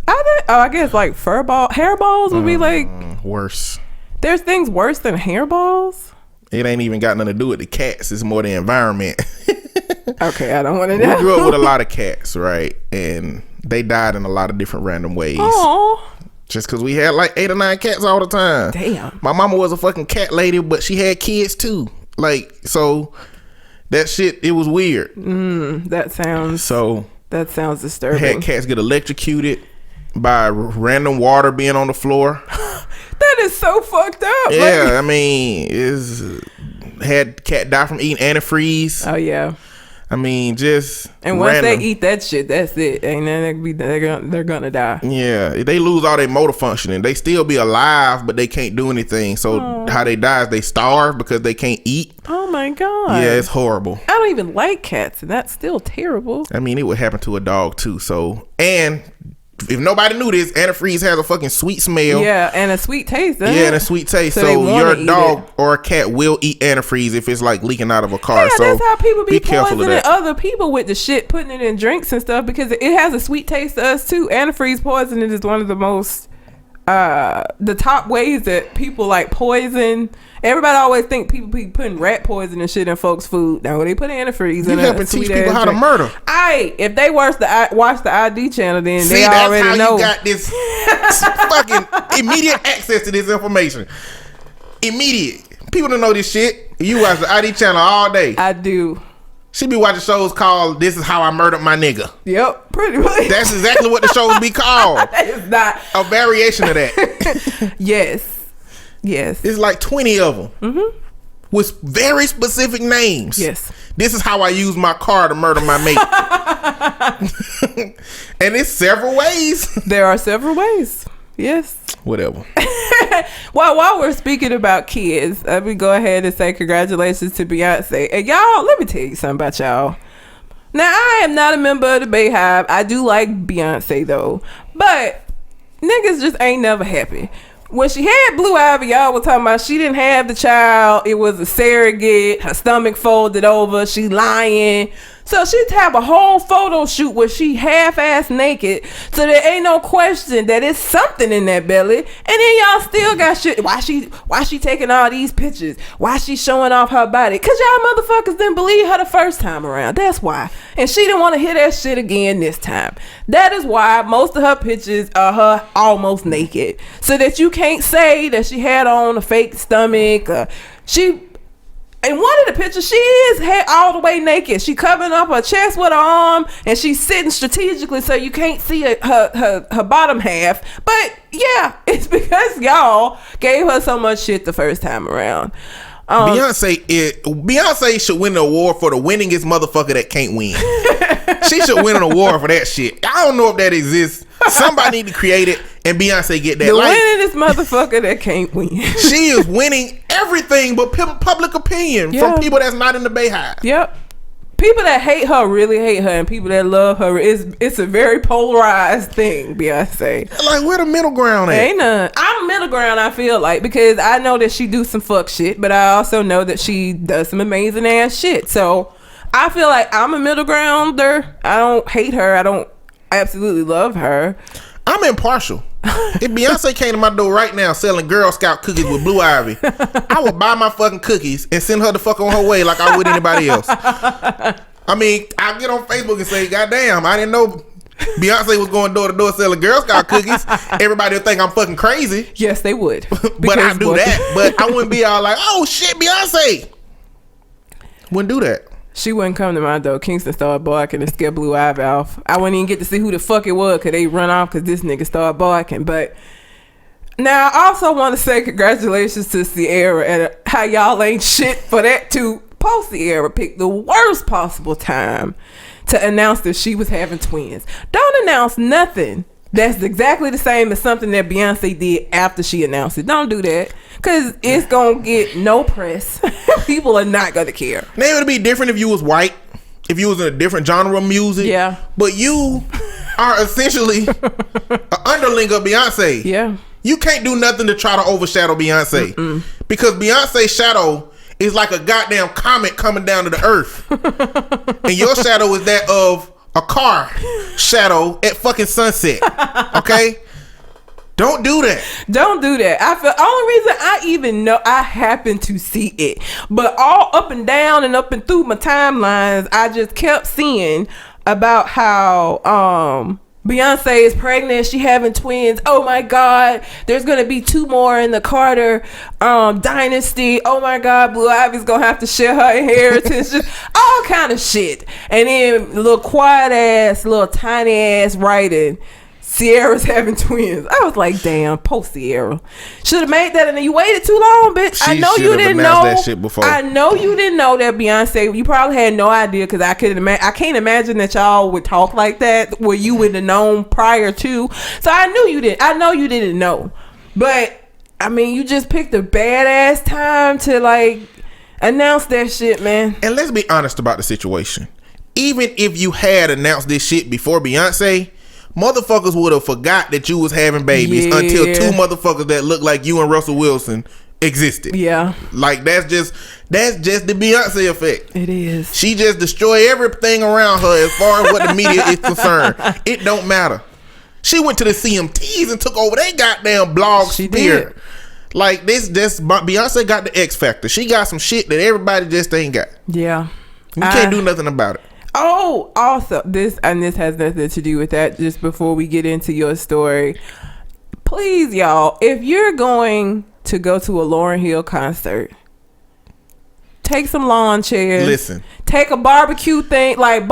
I guess like hairballs would be like worse. There's things worse than hairballs. It ain't even got nothing to do with the cats. It's more the environment. Okay, I don't want to know. We grew up with a lot of cats, right? And they died in a lot of different random ways. Aww. Just because we had like 8 or 9 cats all the time. Damn. My mama was a fucking cat lady, but she had kids too. Like, so that shit, it was weird. That sounds disturbing. Had cats get electrocuted by random water being on the floor. That is so fucked up. Yeah, like, I mean, had cat die from eating antifreeze. Oh yeah. I mean, just and once random. They eat that shit, that's it. And then they're gonna die. Yeah, they lose all their motor functioning. They still be alive, but they can't do anything. So how they die is they starve because they can't eat. Oh my god. Yeah, it's horrible. I don't even like cats, and that's still terrible. I mean, it would happen to a dog too. So, and if nobody knew this, antifreeze has a fucking sweet smell. Yeah, and a sweet taste. Yeah, and a sweet taste. So your dog or a cat will eat antifreeze if it's like leaking out of a car. Yeah, so that's how people be careful of poisoning that. Other people with the shit, putting it in drinks and stuff, because it has a sweet taste to us too. Antifreeze poisoning is one of the most the top ways that people like poison. Everybody always think people be putting rat poison and shit in folks' food. Now when they put antifreeze in, you helping teach people how to murder. If they watch the ID channel, then see, they already that's how know. You got this fucking immediate access to this information. Immediate. People don't know this shit. You watch the ID channel all day. I do. She be watching shows called "This Is How I Murdered My Nigga." Yep, pretty much. That's exactly what the shows be called. That is not a variation of that. Yes. It's like 20 of them with very specific names. Yes. This is how I use my car to murder my mate. And it's several ways. There are several ways. Yes. Whatever. Well, while we're speaking about kids, let me go ahead and say congratulations to Beyonce. And y'all, let me tell you something about y'all. Now, I am not a member of the Bayhive. I do like Beyonce though, but niggas just ain't never happy. when she had Blue Ivy, y'all was talking about she didn't have the child. It was a surrogate. Her stomach folded over. She lying. So she'd have a whole photo shoot where she half-ass naked. So there ain't no question that it's something in that belly. And then y'all still got shit. Why she taking all these pictures? Why she showing off her body? Because y'all motherfuckers didn't believe her the first time around. That's why. And she didn't want to hear that shit again this time. That is why most of her pictures are her almost naked. So that you can't say that she had on a fake stomach. In one of the pictures, she is all the way naked. She covering up her chest with her arm, and she's sitting strategically so you can't see her bottom half. But yeah, it's because y'all gave her so much shit the first time around. Beyonce should win an award for the winningest motherfucker that can't win. She should win an award for that shit. I don't know if that exists. Somebody need to create it, and Beyonce get that. The winningest motherfucker that can't win. She is winning everything but public opinion from people that's not in the Bayhive. Yep. People that hate her really hate her, and people that love her, it's a very polarized thing, Beyonce. Like, where the middle ground at? Ain't none. I'm middle ground, I feel like, because I know that she do some fuck shit, but I also know that she does some amazing ass shit. So I feel like I'm a middle grounder. I don't hate her. I absolutely love her. I'm impartial. If Beyonce came to my door right now selling Girl Scout cookies with Blue Ivy, I would buy my fucking cookies and send her the fuck on her way like I would anybody else. I mean, I get on Facebook and say, goddamn, I didn't know Beyonce was going door to door selling Girl Scout cookies. Everybody would think I'm fucking crazy. Yes, they would. But I do that. But I wouldn't be all like, oh shit, Beyonce. Wouldn't do that. She wouldn't come to my door. Kingston started barking and scared Blue Ivy off. I wouldn't even get to see who the fuck it was because they run off because this nigga started barking. But now I also want to say congratulations to Sierra and how y'all ain't shit for that too. Post Sierra picked the worst possible time to announce that she was having twins. Don't announce nothing that's exactly the same as something that Beyonce did after she announced it. Don't do that. Because it's going to get no press. People are not going to care. Now, it would be different if you was white. If you was in a different genre of music. Yeah. But you are essentially an underling of Beyonce. Yeah. You can't do nothing to try to overshadow Beyonce. Mm-mm. Because Beyonce's shadow is like a goddamn comet coming down to the earth. And your shadow is that of a car shadow at fucking sunset. Okay? Don't do that. Don't do that. I feel only reason I even know I happen to see it, but all up and down and up and through my timelines, I just kept seeing about how Beyonce is pregnant. She having twins. Oh my God, there's gonna be 2 more in the Carter dynasty. Oh my God, Blue Ivy's gonna have to share her inheritance. Just all kind of shit. And then little quiet ass, little tiny ass writing. Sierra's having twins. I was like, damn, post Sierra. Should have made that, and then you waited too long, bitch. I know you didn't know that shit before. I know you didn't know that Beyonce. You probably had no idea because I can't imagine that y'all would talk like that where you would have known prior to. So I knew you didn't. I know you didn't know, but I mean, you just picked a badass time to like announce that shit, man. And let's be honest about the situation. Even if you had announced this shit before Beyonce, motherfuckers would have forgot that you was having babies until 2 motherfuckers that look like you and Russell Wilson existed. Yeah. Like that's just the Beyonce effect. It is. She just destroy everything around her as far as what the media is concerned. It don't matter. She went to the CMTs and took over their goddamn blog sphere. Like Beyonce got the X factor. She got some shit that everybody just ain't got. Yeah. You can't do nothing about it. Oh, also, this has nothing to do with that. Just before we get into your story, please, y'all, if you're going to go to a Lauryn Hill concert, take some lawn chairs. Listen. Take a barbecue thing. Like,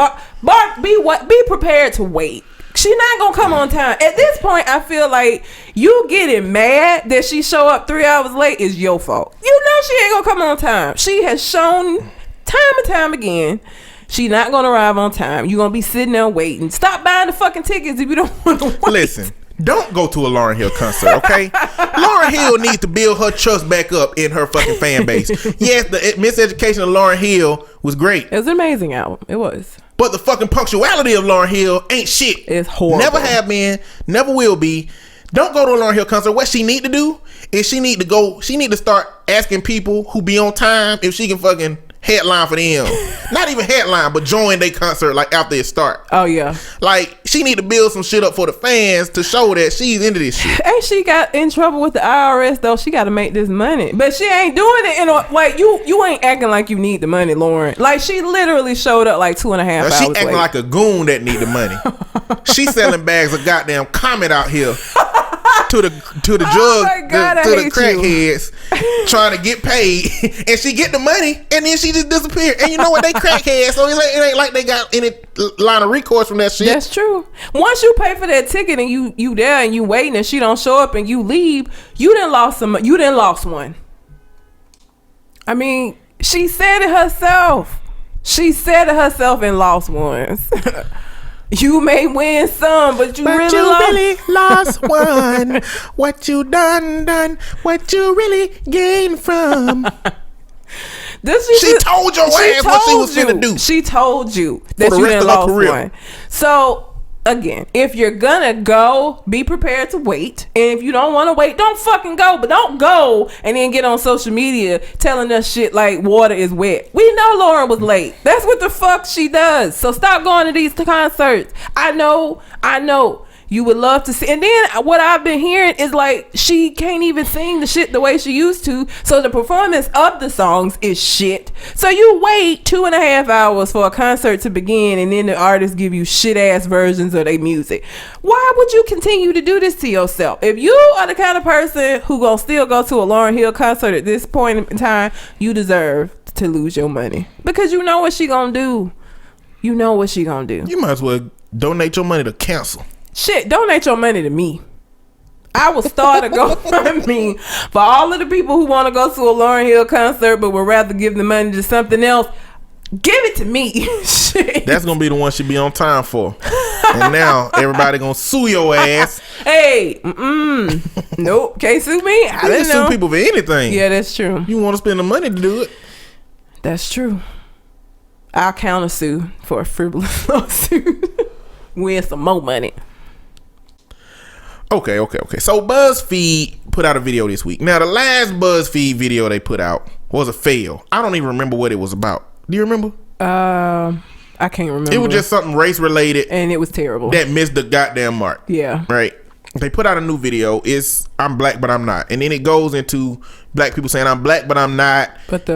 be prepared to wait. She's not gonna come on time. At this point, I feel like you getting mad that she show up 3 hours late is your fault. You know she ain't gonna come on time. She has shown time and time again she not gonna arrive on time. You gonna be sitting there waiting. Stop buying the fucking tickets if you don't want to wait. Listen, don't go to a Lauryn Hill concert, okay? Lauryn Hill needs to build her trust back up in her fucking fan base. Yes, the Miseducation of Lauryn Hill was great. It was an amazing album. It was. But the fucking punctuality of Lauryn Hill ain't shit. It's horrible. Never have been, never will be. Don't go to a Lauryn Hill concert. What she need to do is she need to start asking people who be on time if she can fucking headline for them. Not even headline, but join their concert like after it start. Oh yeah. Like she need to build some shit up for the fans to show that she's into this shit. And she got in trouble with the IRS though. She got to make this money, but she ain't doing it in a like you ain't acting like you need the money, Lauren. Like she literally showed up like 2.5 hours. She acting like a goon that need the money. She selling bags of goddamn Comet out here. To the crackheads trying to get paid, and she get the money, and then she just disappeared. And you know what? They crackheads, so it ain't like they got any line of recourse from that shit. That's true. Once you pay for that ticket and you there and you waiting and she don't show up and you leave, you done lost one. I mean, she said it herself. She said it herself and lost ones. You may win some, but you really lost one. What you done? What you really gained from? She told your ass what she was finna do. She told you that you didn't lost one. So again, if you're gonna go, be prepared to wait. And if you don't want to wait, don't fucking go. But don't go and then get on social media telling us shit like water is wet. We know Lauren was late. That's what the fuck she does. So stop going to these concerts. I know. You would love to see. And then what I've been hearing is like she can't even sing the shit the way she used to. So the performance of the songs is shit. So you wait 2.5 hours for a concert to begin, and then the artists give you shit ass versions of their music. Why would you continue to do this to yourself? If you are the kind of person who gonna still go to a Lauryn Hill concert at this point in time, you deserve to lose your money, because you know what she gonna do. You know what she gonna do. You might as well donate your money to cancer. Shit, donate your money to me. I will start a GoFundMe for all of the people who want to go to a Lauryn Hill concert but would rather give the money to something else. Give it to me. Shit. That's gonna be the one she be on time for. And now everybody gonna sue your ass. Hey, nope, can't sue me. I didn't know. Sue people for anything. Yeah, that's true. You want to spend the money to do it. That's true. I'll counter sue for a frivolous lawsuit. Win some more money. Okay. So BuzzFeed put out a video this week. Now the last BuzzFeed video they put out was a fail. I don't even remember what it was about. Do you remember? I can't remember. It was just something race related, and it was terrible. That missed the goddamn mark. Yeah. Right. They put out a new video. It's I'm black but I'm not, and then it goes into black people saying I'm black but I'm not. But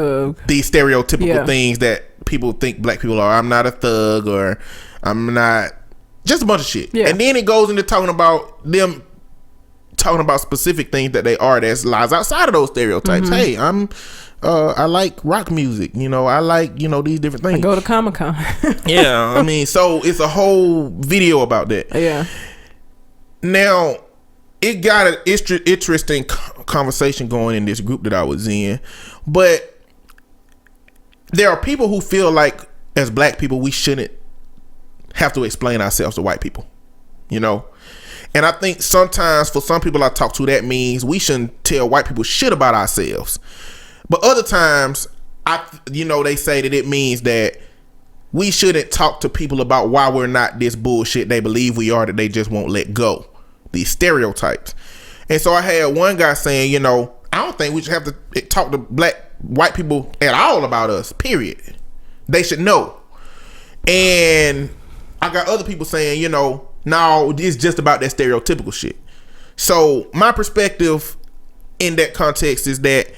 these stereotypical things that people think black people are. I'm not a thug, or I'm not. Just a bunch of shit. Yeah. And then it goes into talking about specific things that they are that lies outside of those stereotypes. Hey, I like rock music. I like, these different things. I go to Comic-Con. Yeah. I mean, so it's a whole video about that. Yeah. Now, it got an interesting conversation going in this group that I was in. But there are people who feel like as black people, we shouldn't have to explain ourselves to white people, and I think sometimes for some people I talk to, that means we shouldn't tell white people shit about ourselves. But other times they say that it means that we shouldn't talk to people about why we're not this bullshit they believe we are, that they just won't let go, these stereotypes. And so I had one guy saying, I don't think we should have to talk to white people at all about us, period. They should know. And I got other people saying, no, it's just about that stereotypical shit. So my perspective in that context is that,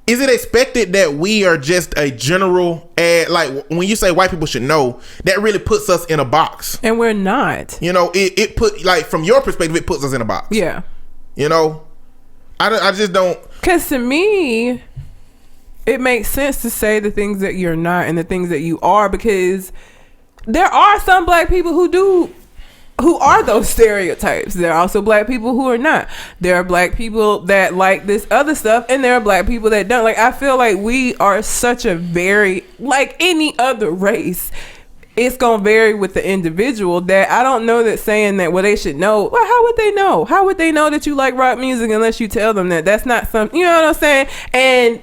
is it expected that we are just a general like when you say white people should know, that really puts us in a box. And we're not. It put, like, from your perspective, it puts us in a box. Yeah. I just don't. Because to me, it makes sense to say the things that you're not and the things that you are, because there are some black people who are those stereotypes. There are also black people who are not. There are black people that like this other stuff, and there are black people that don't. Like, I feel like we are such a very, like any other race, it's gonna vary with the individual, that I don't know that saying that, well, they should know. Well, how would they know? How would they know that you like rock music unless you tell them that? That's not something, you know what I'm saying? And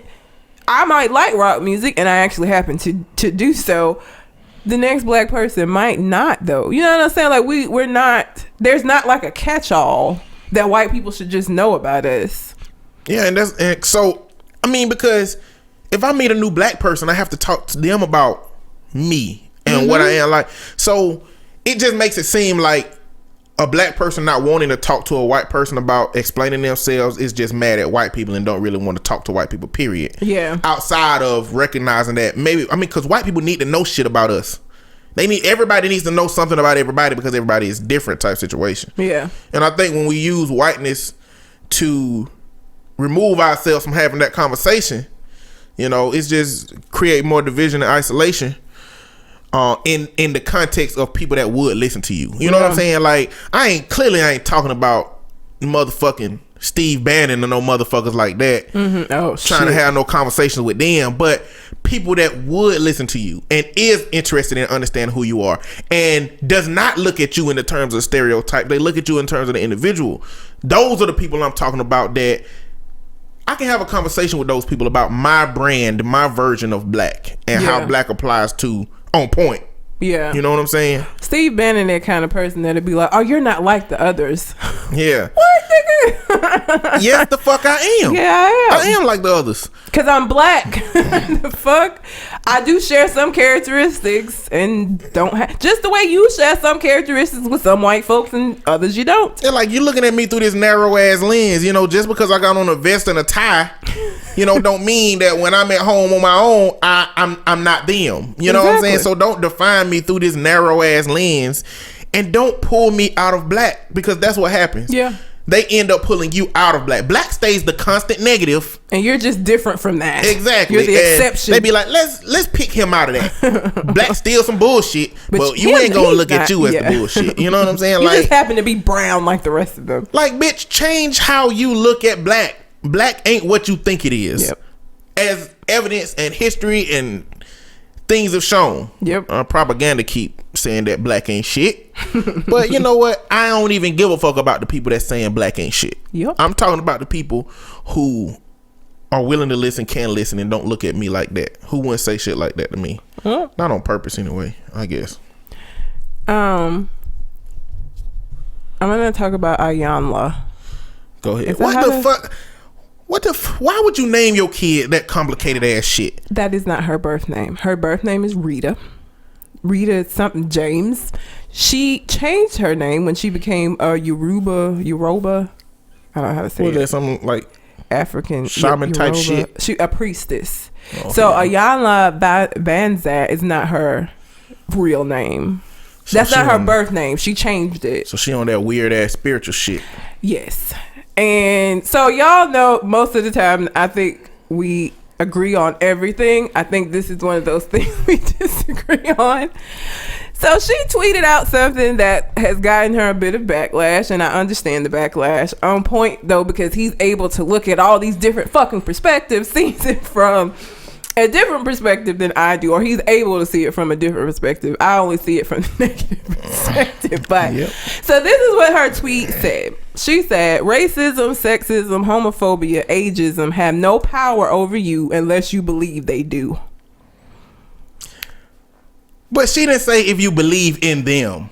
I might like rock music, and I actually happen to do so, the next black person might not, though. You know what I'm saying? Like we're not. There's not like a catch-all that white people should just know about us. Yeah, and so I mean, because if I meet a new black person, I have to talk to them about me and what I am like. So it just makes it seem like a black person not wanting to talk to a white person about explaining themselves is just mad at white people and don't really want to talk to white people, period. Yeah. Outside of recognizing that maybe, I mean, because white people need to know shit about us. Everybody needs to know something about everybody because everybody is different type situation. Yeah. And I think when we use whiteness to remove ourselves from having that conversation, you know, it's just create more division and isolation. In the context of people that would listen to you. You know what I'm saying? Like, I ain't talking about motherfucking Steve Bannon or no motherfuckers like that. Trying to have no conversations with them, but people that would listen to you and is interested in understanding who you are and does not look at you in the terms of stereotype. They look at you in terms of the individual. Those are the people I'm talking about, that I can have a conversation with those people about my brand, my version of black, and how black applies to On Point. Yeah. You know what I'm saying? Steve Bannon, that kind of person that'd be like, oh, you're not like the others. Yeah. What, nigga? Yes, the fuck I am. Yeah, I am. I am like the others. Because I'm black. The fuck? I do share some characteristics and don't have, just the way you share some characteristics with some white folks and others you don't. Yeah, like, you're looking at me through this narrow ass lens. You know, just because I got on a vest and a tie, you know, don't mean that when I'm at home on my own, I'm not them. You know what I'm saying? So don't define me through this narrow ass lens, and don't pull me out of black, because that's what happens. Yeah. They end up pulling you out of black. Black stays the constant negative, and you're just different from that. Exactly. You're the exception. They be like, let's pick him out of that. Black still some bullshit, but you ain't gonna look at you as the bullshit. You know what I'm saying? You like, just happen to be brown like the rest of them. Like, bitch, change how you look at black. Black ain't what you think it is. Yep. As evidence and history and things have shown. Yep. Propaganda keep saying that black ain't shit. But you know what? I don't even give a fuck about the people that's saying black ain't shit. Yep. I'm talking about the people who are willing to listen, can listen, and don't look at me like that. Who wouldn't say shit like that to me? Huh? Not on purpose anyway, I guess. I'm gonna talk about Ayanla. Go ahead. What the fuck? Why would you name your kid that complicated ass shit? That is not her birth name. Her birth name is Rita. Rita is something James. She changed her name when she became a Yoruba. I don't know how to say it. Was that something like African shaman type shit? She a priestess. Oh, so Ayanla Banzat is not her real name. So that's not her birth name. She changed it. So she on that weird ass spiritual shit. Yes. And so y'all know, most of the time I think we agree on everything. I think this is one of those things we disagree on. So she tweeted out something that has gotten her a bit of backlash, and I understand the backlash. On Point though, because he's able to look at all these different fucking perspectives, sees it from a different perspective than I do, or he's able to see it from a different perspective. I only see it from the negative perspective. But So this is what her tweet said. She said, racism, sexism, homophobia, ageism have no power over you unless you believe they do. But she didn't say if you believe in them.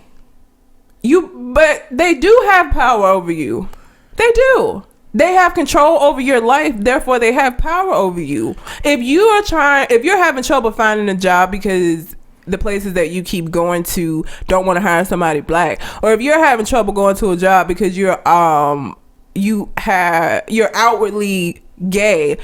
But they do have power over you. They do. They have control over your life, therefore they have power over you. If you're having trouble finding a job because the places that you keep going to don't want to hire somebody black, or if you're having trouble going to a job because you're outwardly gay,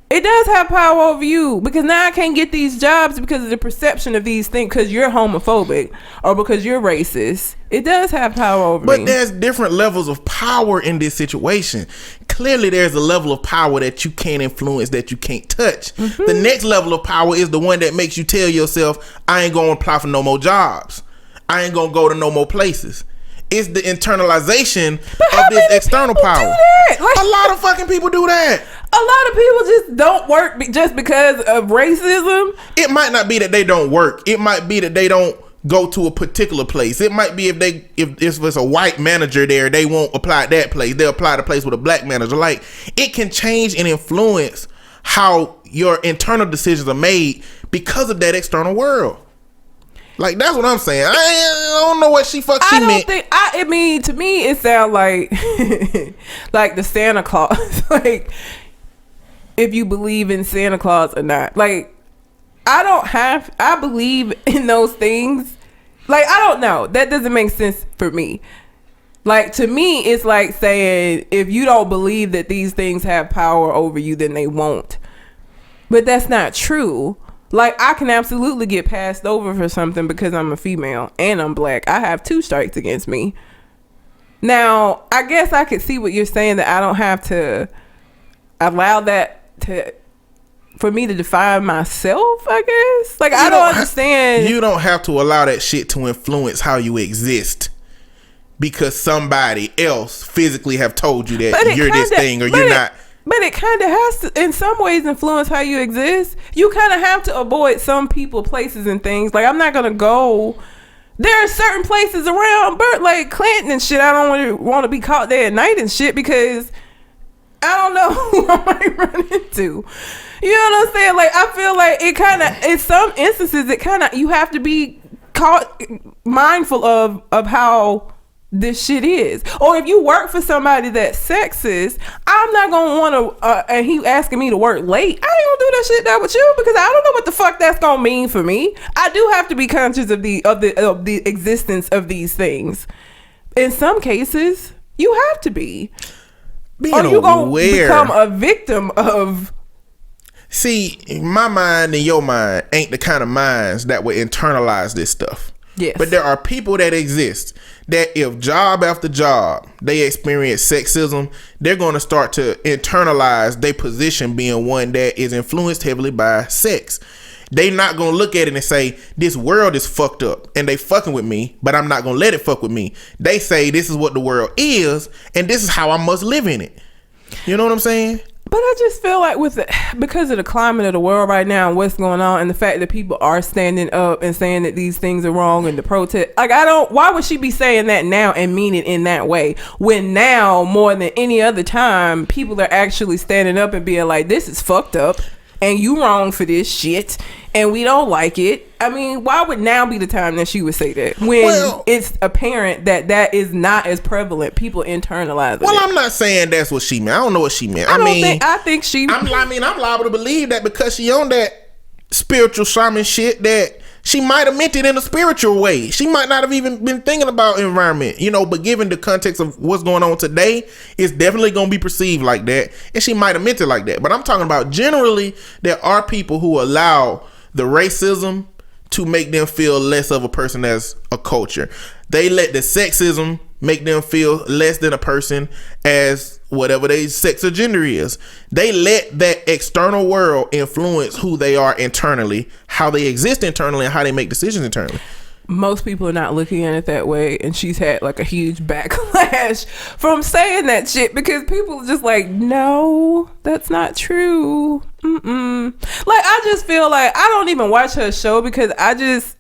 it does have power over you, because now I can't get these jobs because of the perception of these things, because you're homophobic or because you're racist. It does have power over me. But there's different levels of power in this situation. Clearly there's a level of power that you can't influence, that you can't touch. Mm-hmm. The next level of power is the one that makes you tell yourself, I ain't gonna apply for no more jobs. I ain't gonna go to no more places. It's the internalization of this external power. Like, a lot of fucking people do that. A lot of people just don't work just because of racism. It might not be that they don't work. It might be that they don't go to a particular place. It might be if it's a white manager there, they won't apply at that place. They'll apply to a place with a black manager. Like, it can change and influence how your internal decisions are made because of that external world. Like, that's what I'm saying. I don't know what she meant. I mean, to me, it sounds like like the Santa Claus. Like, if you believe in Santa Claus or not. Like, I believe in those things. Like, I don't know. That doesn't make sense for me. Like, to me, it's like saying, if you don't believe that these things have power over you, then they won't. But that's not true. Like, I can absolutely get passed over for something because I'm a female and I'm black. I have 2 strikes against me. Now, I guess I could see what you're saying, that I don't have to allow that for me to define myself, I guess. Like, I don't understand. You don't have to allow that shit to influence how you exist because somebody else physically have told you that you're this thing or you're not. But it kind of has to, in some ways, influence how you exist. You kind of have to avoid some people, places, and things. Like, I'm not going to go. There are certain places around like Clinton and shit I don't want to be caught there at night and shit because I don't know who I might run into. You know what I'm saying? Like, I feel like it kind of, in some instances, it kind of, you have to be mindful of how this shit is. Or if you work for somebody that's sexist, I'm not gonna want to and he asking me to work late, I ain't gonna do that shit down with you because I don't know what the fuck that's gonna mean for me. I do have to be conscious of the existence of these things. In some cases you have to be, or you gonna become a victim of. See, my mind and your mind ain't the kind of minds that would internalize this stuff. Yes. But there are people that exist that if job after job they experience sexism, they're going to start to internalize their position being one that is influenced heavily by sex. They not going to look at it and say, this world is fucked up and they fucking with me, but I'm not going to let it fuck with me. They say, this is what the world is and this is how I must live in it. You know what I'm saying? But I just feel like because of the climate of the world right now and what's going on and the fact that people are standing up and saying that these things are wrong and the protest, like, why would she be saying that now and mean it in that way when now more than any other time people are actually standing up and being like, this is fucked up and you wrong for this shit and we don't like it. I mean, why would now be the time that she would say that when it's apparent that is not as prevalent? People internalize it. Well, I'm not saying that's what she meant. I don't know what she meant. I think she. I'm liable to believe that because she on that spiritual shaman shit that she might have meant it in a spiritual way. She might not have even been thinking about environment, but given the context of what's going on today, it's definitely going to be perceived like that. And she might have meant it like that. But I'm talking about generally, there are people who allow the racism to make them feel less of a person as a culture. They let the sexism make them feel less than a person as whatever their sex or gender is. They let that external world influence who they are internally, how they exist internally, and how they make decisions internally. Most people are not looking at it that way, and she's had like a huge backlash from saying that shit because people are just like, no, that's not true. Like, I just feel like I don't even watch her show because I don't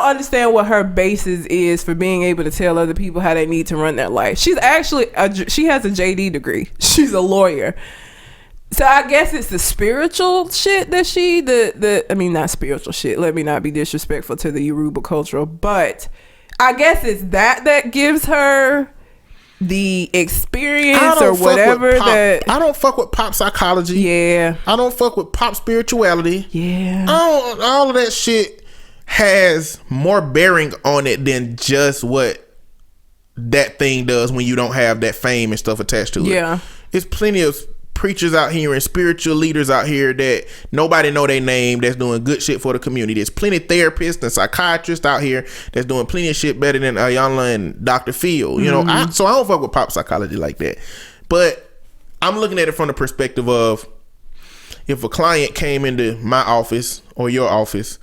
understand what her basis is for being able to tell other people how they need to run their life. She's actually she has a JD degree. She's a lawyer. So I guess it's the spiritual shit that I mean, not spiritual shit. Let me not be disrespectful to the Yoruba culture, but I guess it's that gives her the experience or whatever that. I don't fuck with pop psychology. Yeah. I don't fuck with pop spirituality. Yeah. All of that shit has more bearing on it than just what that thing does when you don't have that fame and stuff attached to it. Yeah. It's plenty of preachers out here and spiritual leaders out here that nobody know their name that's doing good shit for the community. There's plenty of therapists and psychiatrists out here that's doing plenty of shit better than Ayanna and Dr. Phil. So I don't fuck with pop psychology like that. But I'm looking at it from the perspective of if a client came into my office or your office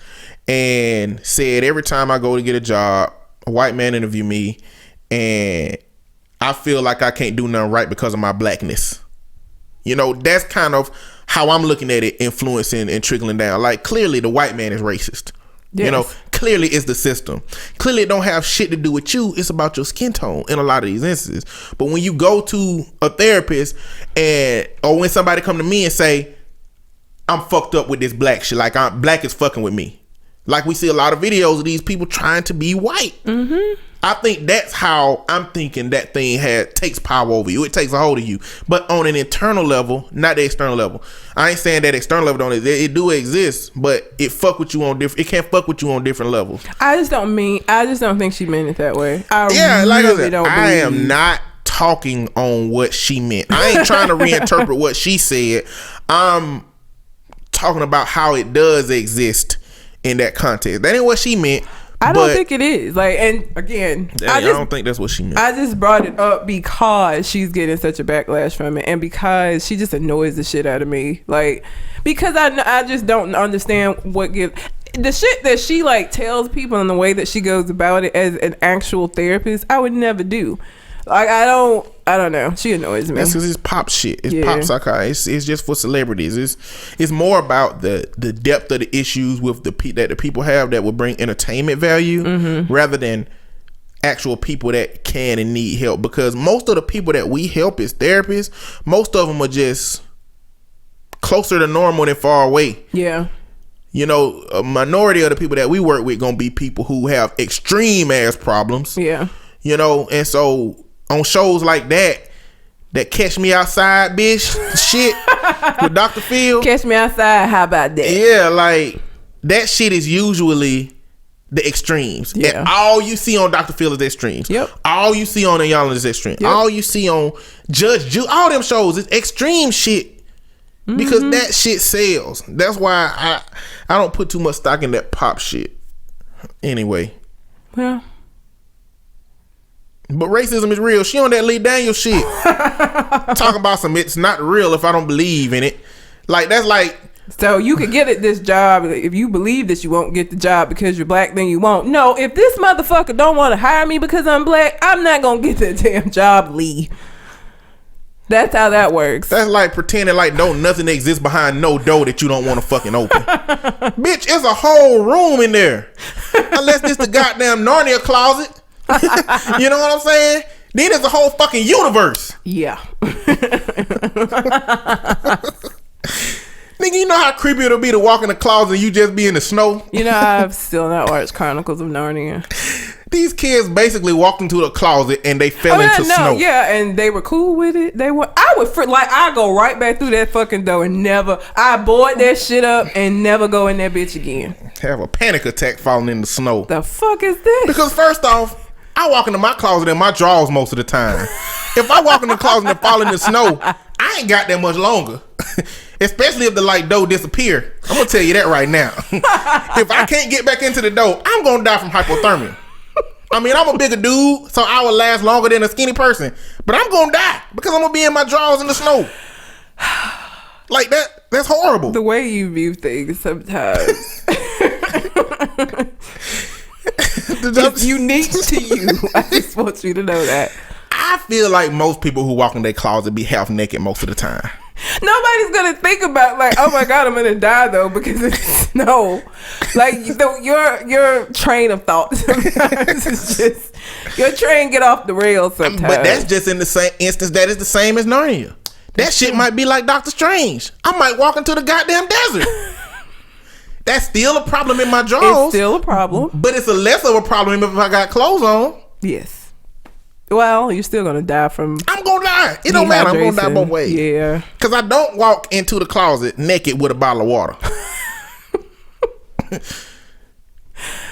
and said, every time I go to get a job, a white man interview me and I feel like I can't do nothing right because of my blackness. That's kind of how I'm looking at it, influencing and trickling down. Like, clearly the white man is racist. Yes. Clearly it's the system. Clearly it don't have shit to do with you. It's about your skin tone in a lot of these instances. But when you go to a therapist or when somebody come to me and say, I'm fucked up with this black shit, like black is fucking with me. Like we see a lot of videos of these people trying to be white. Mm-hmm. I think that's how I'm thinking that thing takes power over you. It takes a hold of you. But on an internal level, not the external level. I ain't saying that external level don't exist. It do exist, but it fuck with you on different. It can't fuck with you on different levels. I just don't think she meant it that way. Like I said, I am not talking on what she meant. I ain't trying to reinterpret what she said. I'm talking about how it does exist in that context. That ain't what she meant. I don't think it is. Like, and again, I don't think that's what she meant. I just brought it up because she's getting such a backlash from it, and because she just annoys the shit out of me. Like, because I just don't understand what gives the shit that she like tells people in the way that she goes about it as an actual therapist. I would never do. Like, I don't know. She annoys me. That's because it's pop shit. It's pop psychology. It's just for celebrities. It's more about the depth of the issues with that the people have that would bring entertainment value rather than actual people that can and need help. Because most of the people that we help as therapists, most of them are just closer to normal than far away. Yeah. You know, a minority of the people that we work with gonna be people who have extreme ass problems. Yeah. You know, and so on shows like that Catch Me Outside, bitch, shit with Dr. Phil. Catch Me Outside, how about that? Yeah, like that shit is usually the extremes. Yeah. And all you see on Dr. Phil is extremes. Yep. All you see on Y'all is extreme. Yep. All you see on Judge Judy, all them shows is extreme shit. Because that shit sells. That's why I don't put too much stock in that pop shit. Anyway. Well. But racism is real. She on that Lee Daniels shit. Talking about some it's not real if I don't believe in it. Like, that's like... So you could get at this job. If you believe that you won't get the job because you're black, then you won't. No, if this motherfucker don't want to hire me because I'm black, I'm not going to get that damn job, Lee. That's how that works. That's like pretending like nothing exists behind no door that you don't want to fucking open. Bitch, it's a whole room in there. Unless it's the goddamn Narnia closet. You know what I'm saying? Then there's a whole fucking universe. Yeah. Nigga, you know how creepy it'll be to walk in the closet and you just be in the snow? You know, I've still not watched Chronicles of Narnia. These kids basically walked into the closet and they fell into snow. Yeah, and they were cool with it. I go right back through that fucking door and I board that shit up and never go in that bitch again. Have a panic attack falling in the snow. The fuck is this? Because first off, I walk into my closet in my drawers most of the time. If I walk in the closet and fall in the snow, I ain't got that much longer. Especially if the light door disappear. I'm gonna tell you that right now. If I can't get back into the door, I'm gonna die from hypothermia. I mean, I'm a bigger dude, so I will last longer than a skinny person. But I'm gonna die because I'm gonna be in my drawers in the snow. Like that's horrible. The way you view things sometimes. It's unique to you. I just want you to know that. I feel like most people who walk in their closet be half naked most of the time. Nobody's gonna think about like, oh my god, I'm gonna die though because it's snow. Like your train of thought sometimes is just your train get off the rails sometimes. But that's just in the same instance that is the same as Narnia. That shit might be like Doctor Strange. I might walk into the goddamn desert. That's still a problem in my drawers. It's still a problem. But it's a less of a problem if I got clothes on. Yes. Well, you're still gonna die from. I'm gonna die. It don't matter. I'm gonna die both ways. Yeah. Because I don't walk into the closet naked with a bottle of water.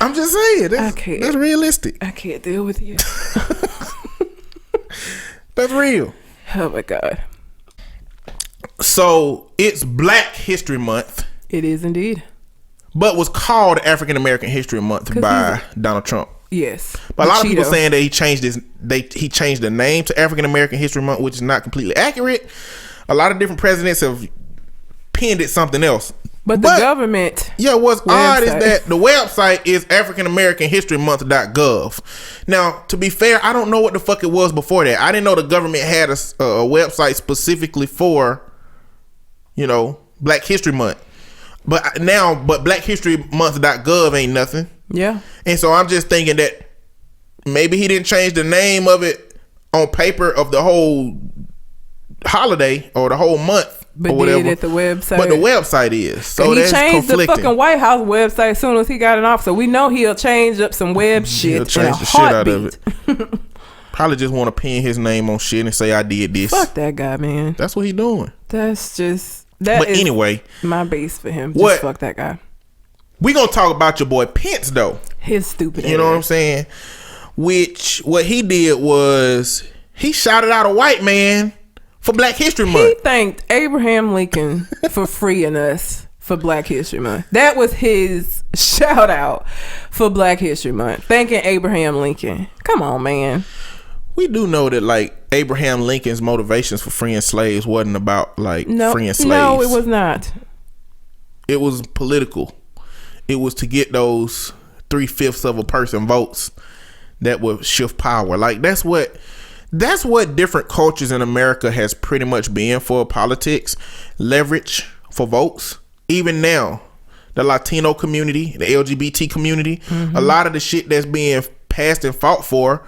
I'm just saying. That's realistic. I can't deal with you. That's real. Oh my god. So it's Black History Month. It is indeed. But was called African American History Month by Donald Trump. Yes. But a lot of people saying that he changed the name to African American History Month, which is not completely accurate. A lot of different presidents have pinned it something else. But the government. Yeah, what's odd is that the website is AfricanAmericanHistoryMonth.gov. Now, to be fair, I don't know what the fuck it was before that. I didn't know the government had a website specifically for, Black History Month. But BlackHistoryMonth.gov ain't nothing. Yeah. And so I'm just thinking that maybe he didn't change the name of it on paper of the whole holiday or the whole month. But or whatever. did at the website. But the website is. So he that's changed conflicting. the fucking White House website as soon as he got in office. So we know he'll change up some web shit. He'll change the shit out of it. Probably just want to pin his name on shit and say I did this. Fuck that guy, man. That's what he doing. That's just But anyway, my base for him. What? Just fuck that guy. We gonna talk about your boy Pence though. His stupid. You know what I'm saying? Which what he did was he shouted out a white man for Black History Month. He thanked Abraham Lincoln for freeing us for Black History Month. That was his shout out for Black History Month. Thanking Abraham Lincoln. Come on, man. We do know that like Abraham Lincoln's motivations for freeing slaves wasn't about like freeing slaves. No, it was not. It was political. It was to get those 3/5 of a person votes that would shift power. Like that's what different cultures in America has pretty much been for politics. Leverage for votes. Even now, the Latino community, the LGBT community, a lot of the shit that's being passed and fought for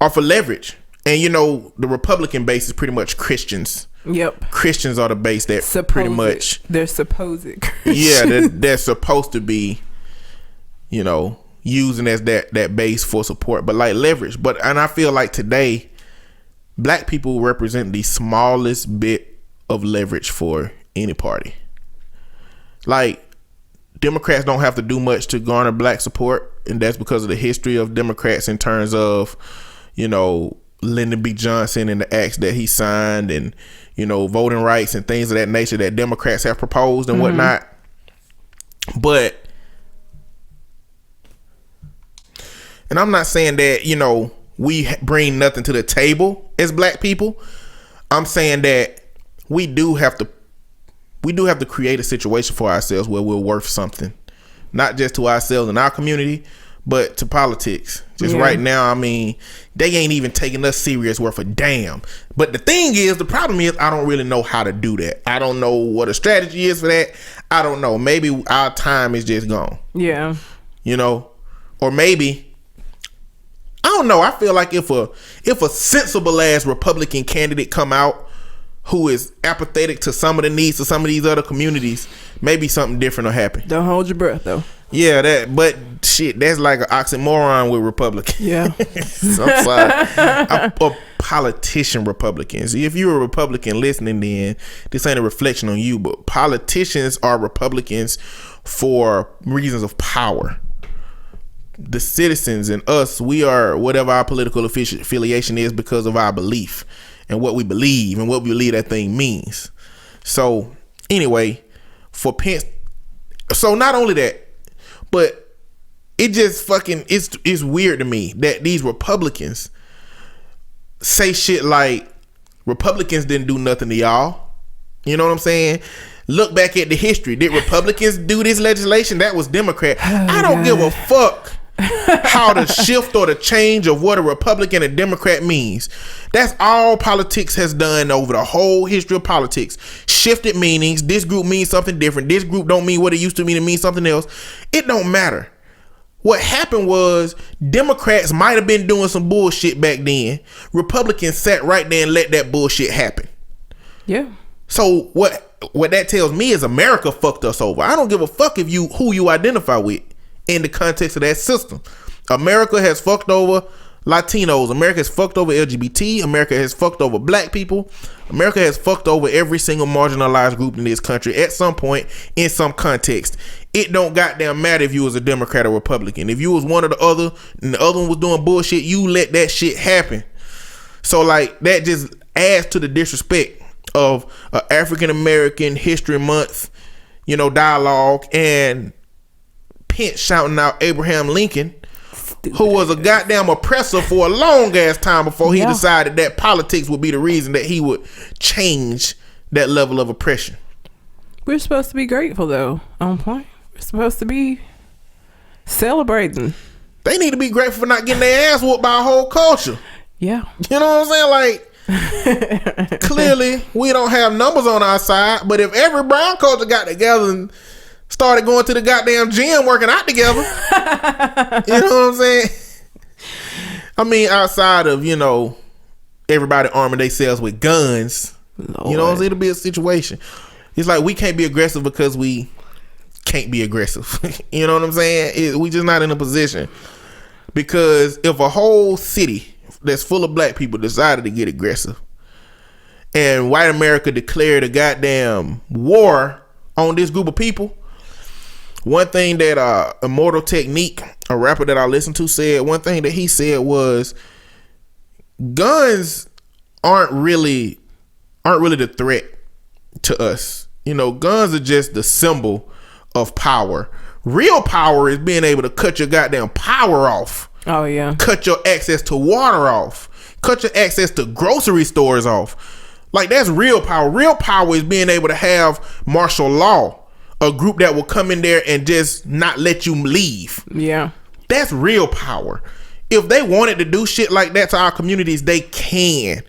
are for leverage. And you know, the Republican base is pretty much Christians. Yep. Christians are the base that pretty much they're supposed Christians. Yeah, they're supposed to be, you know, using as that base for support, but like leverage. And I feel like today Black people represent the smallest bit of leverage for any party. Like Democrats don't have to do much to garner Black support, and that's because of the history of Democrats in terms of, you know, Lyndon B. Johnson and the acts that he signed, and you know, voting rights and things of that nature that Democrats have proposed and whatnot. But, and I'm not saying that, you know, we bring nothing to the table as Black people. I'm saying that we do have to create a situation for ourselves where we're worth something, not just to ourselves and our community, but to politics. Just right now, I mean, they ain't even taking us serious worth a damn. But the thing is, the problem is, I don't really know how to do that. I don't know what a strategy is for that. I don't know. Maybe our time is just gone. Yeah. You know, or maybe, I don't know. I feel like if a sensible ass Republican candidate come out who is apathetic to some of the needs of some of these other communities, maybe something different will happen. Don't hold your breath though. Yeah, but shit, that's like an oxymoron with Republicans. Yeah. So I'm sorry. A politician Republicans. If you're a Republican listening, then this ain't a reflection on you, but politicians are Republicans for reasons of power. The citizens and us, we are whatever our political affiliation is because of our belief and what we believe and what we believe that thing means. So anyway, for Pence, so not only that, but it just fucking it's weird to me that these Republicans say shit like Republicans didn't do nothing to y'all. You know what I'm saying? Look back at the history. Did Republicans do this legislation? That was Democrat. I don't give a fuck how the shift or the change of what a Republican and Democrat means. That's all politics has done over the whole history of politics. Shifted meanings. This group means something different. This group don't mean what it used to mean. It means something else. It don't matter. What happened was Democrats might have been doing some bullshit back then. Republicans sat right there and let that bullshit happen. Yeah. So what that tells me is America fucked us over. I don't give a fuck if who you identify with in the context of that system. America has fucked over Latinos. America has fucked over LGBT. America has fucked over Black people. America has fucked over every single marginalized group in this country at some point in some context. It don't goddamn matter if you was a Democrat or Republican. If you was one or the other and the other one was doing bullshit, you let that shit happen. So like that just adds to the disrespect of African American History Month, you know, dialogue, and Pence shouting out Abraham Lincoln, who was a goddamn oppressor for a long ass time before he decided that politics would be the reason that he would change that level of oppression. We're supposed to be grateful though, on point. We're supposed to be celebrating. They need to be grateful for not getting their ass whooped by a whole culture. Yeah. You know what I'm saying? Like, clearly we don't have numbers on our side, but if every brown culture got together and started going to the goddamn gym working out together, you know what I'm saying? I mean, outside of, you know, everybody arming themselves with guns Lord. You know, it'll be a situation. It's like we can't be aggressive because we can't be aggressive. You know what I'm saying? We just not in a position. Because if a whole city that's full of black people decided to get aggressive and white America declared a goddamn war on this group of people, one thing that Immortal Technique, a rapper that I listened to, said, one thing that he said was guns aren't really the threat to us. You know, guns are just the symbol of power. Real power is being able to cut your goddamn power off. Oh yeah. Cut your access to water off. Cut your access to grocery stores off. Like, that's real power. Real power is being able to have martial law, a group that will come in there and just not let you leave. Yeah. That's real power. If they wanted to do shit like that to our communities, they can.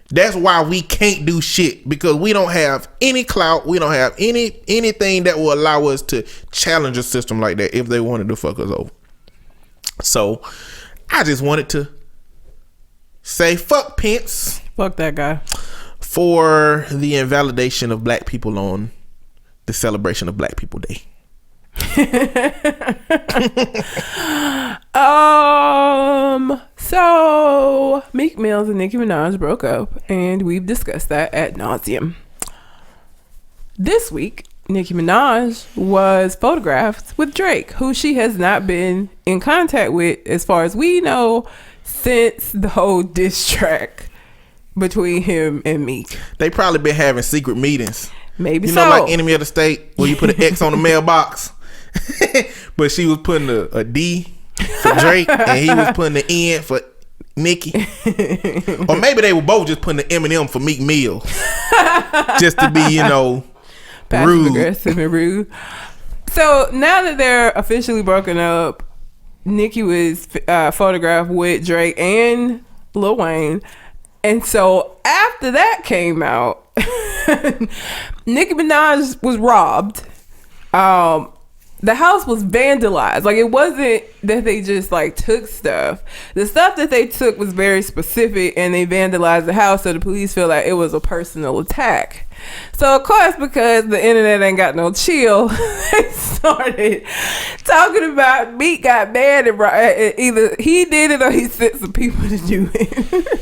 That's why we can't do shit, because we don't have any clout. We don't have anything that will allow us to challenge a system like that if they wanted to fuck us over. So I just wanted to say fuck Pence. Fuck that guy. For the invalidation of black people on the celebration of Black People Day. So Meek Mills and Nicki Minaj broke up, and we've discussed that ad nauseum. This week, Nicki Minaj was photographed with Drake, who she has not been in contact with, as far as we know, since the whole diss track between him and Meek. They probably been having secret meetings. Maybe you so. You know, like Enemy of the State, where you put an X on the mailbox. But she was putting a D for Drake, and he was putting the N for Nicki. Or maybe they were both just putting the M&M for Meek Mills. Just to be, you know, rude. Aggressive and rude. So now that they're officially broken up, Nicki was photographed with Drake and Lil Wayne. And so after that came out, Nicki Minaj was robbed. The house was vandalized. Like, it wasn't that they just like took stuff. The stuff that they took was very specific, and they vandalized the house, so the police feel like it was a personal attack. So of course, because the internet ain't got no chill, they started talking about Meek got mad and either he did it or he sent some people to do it.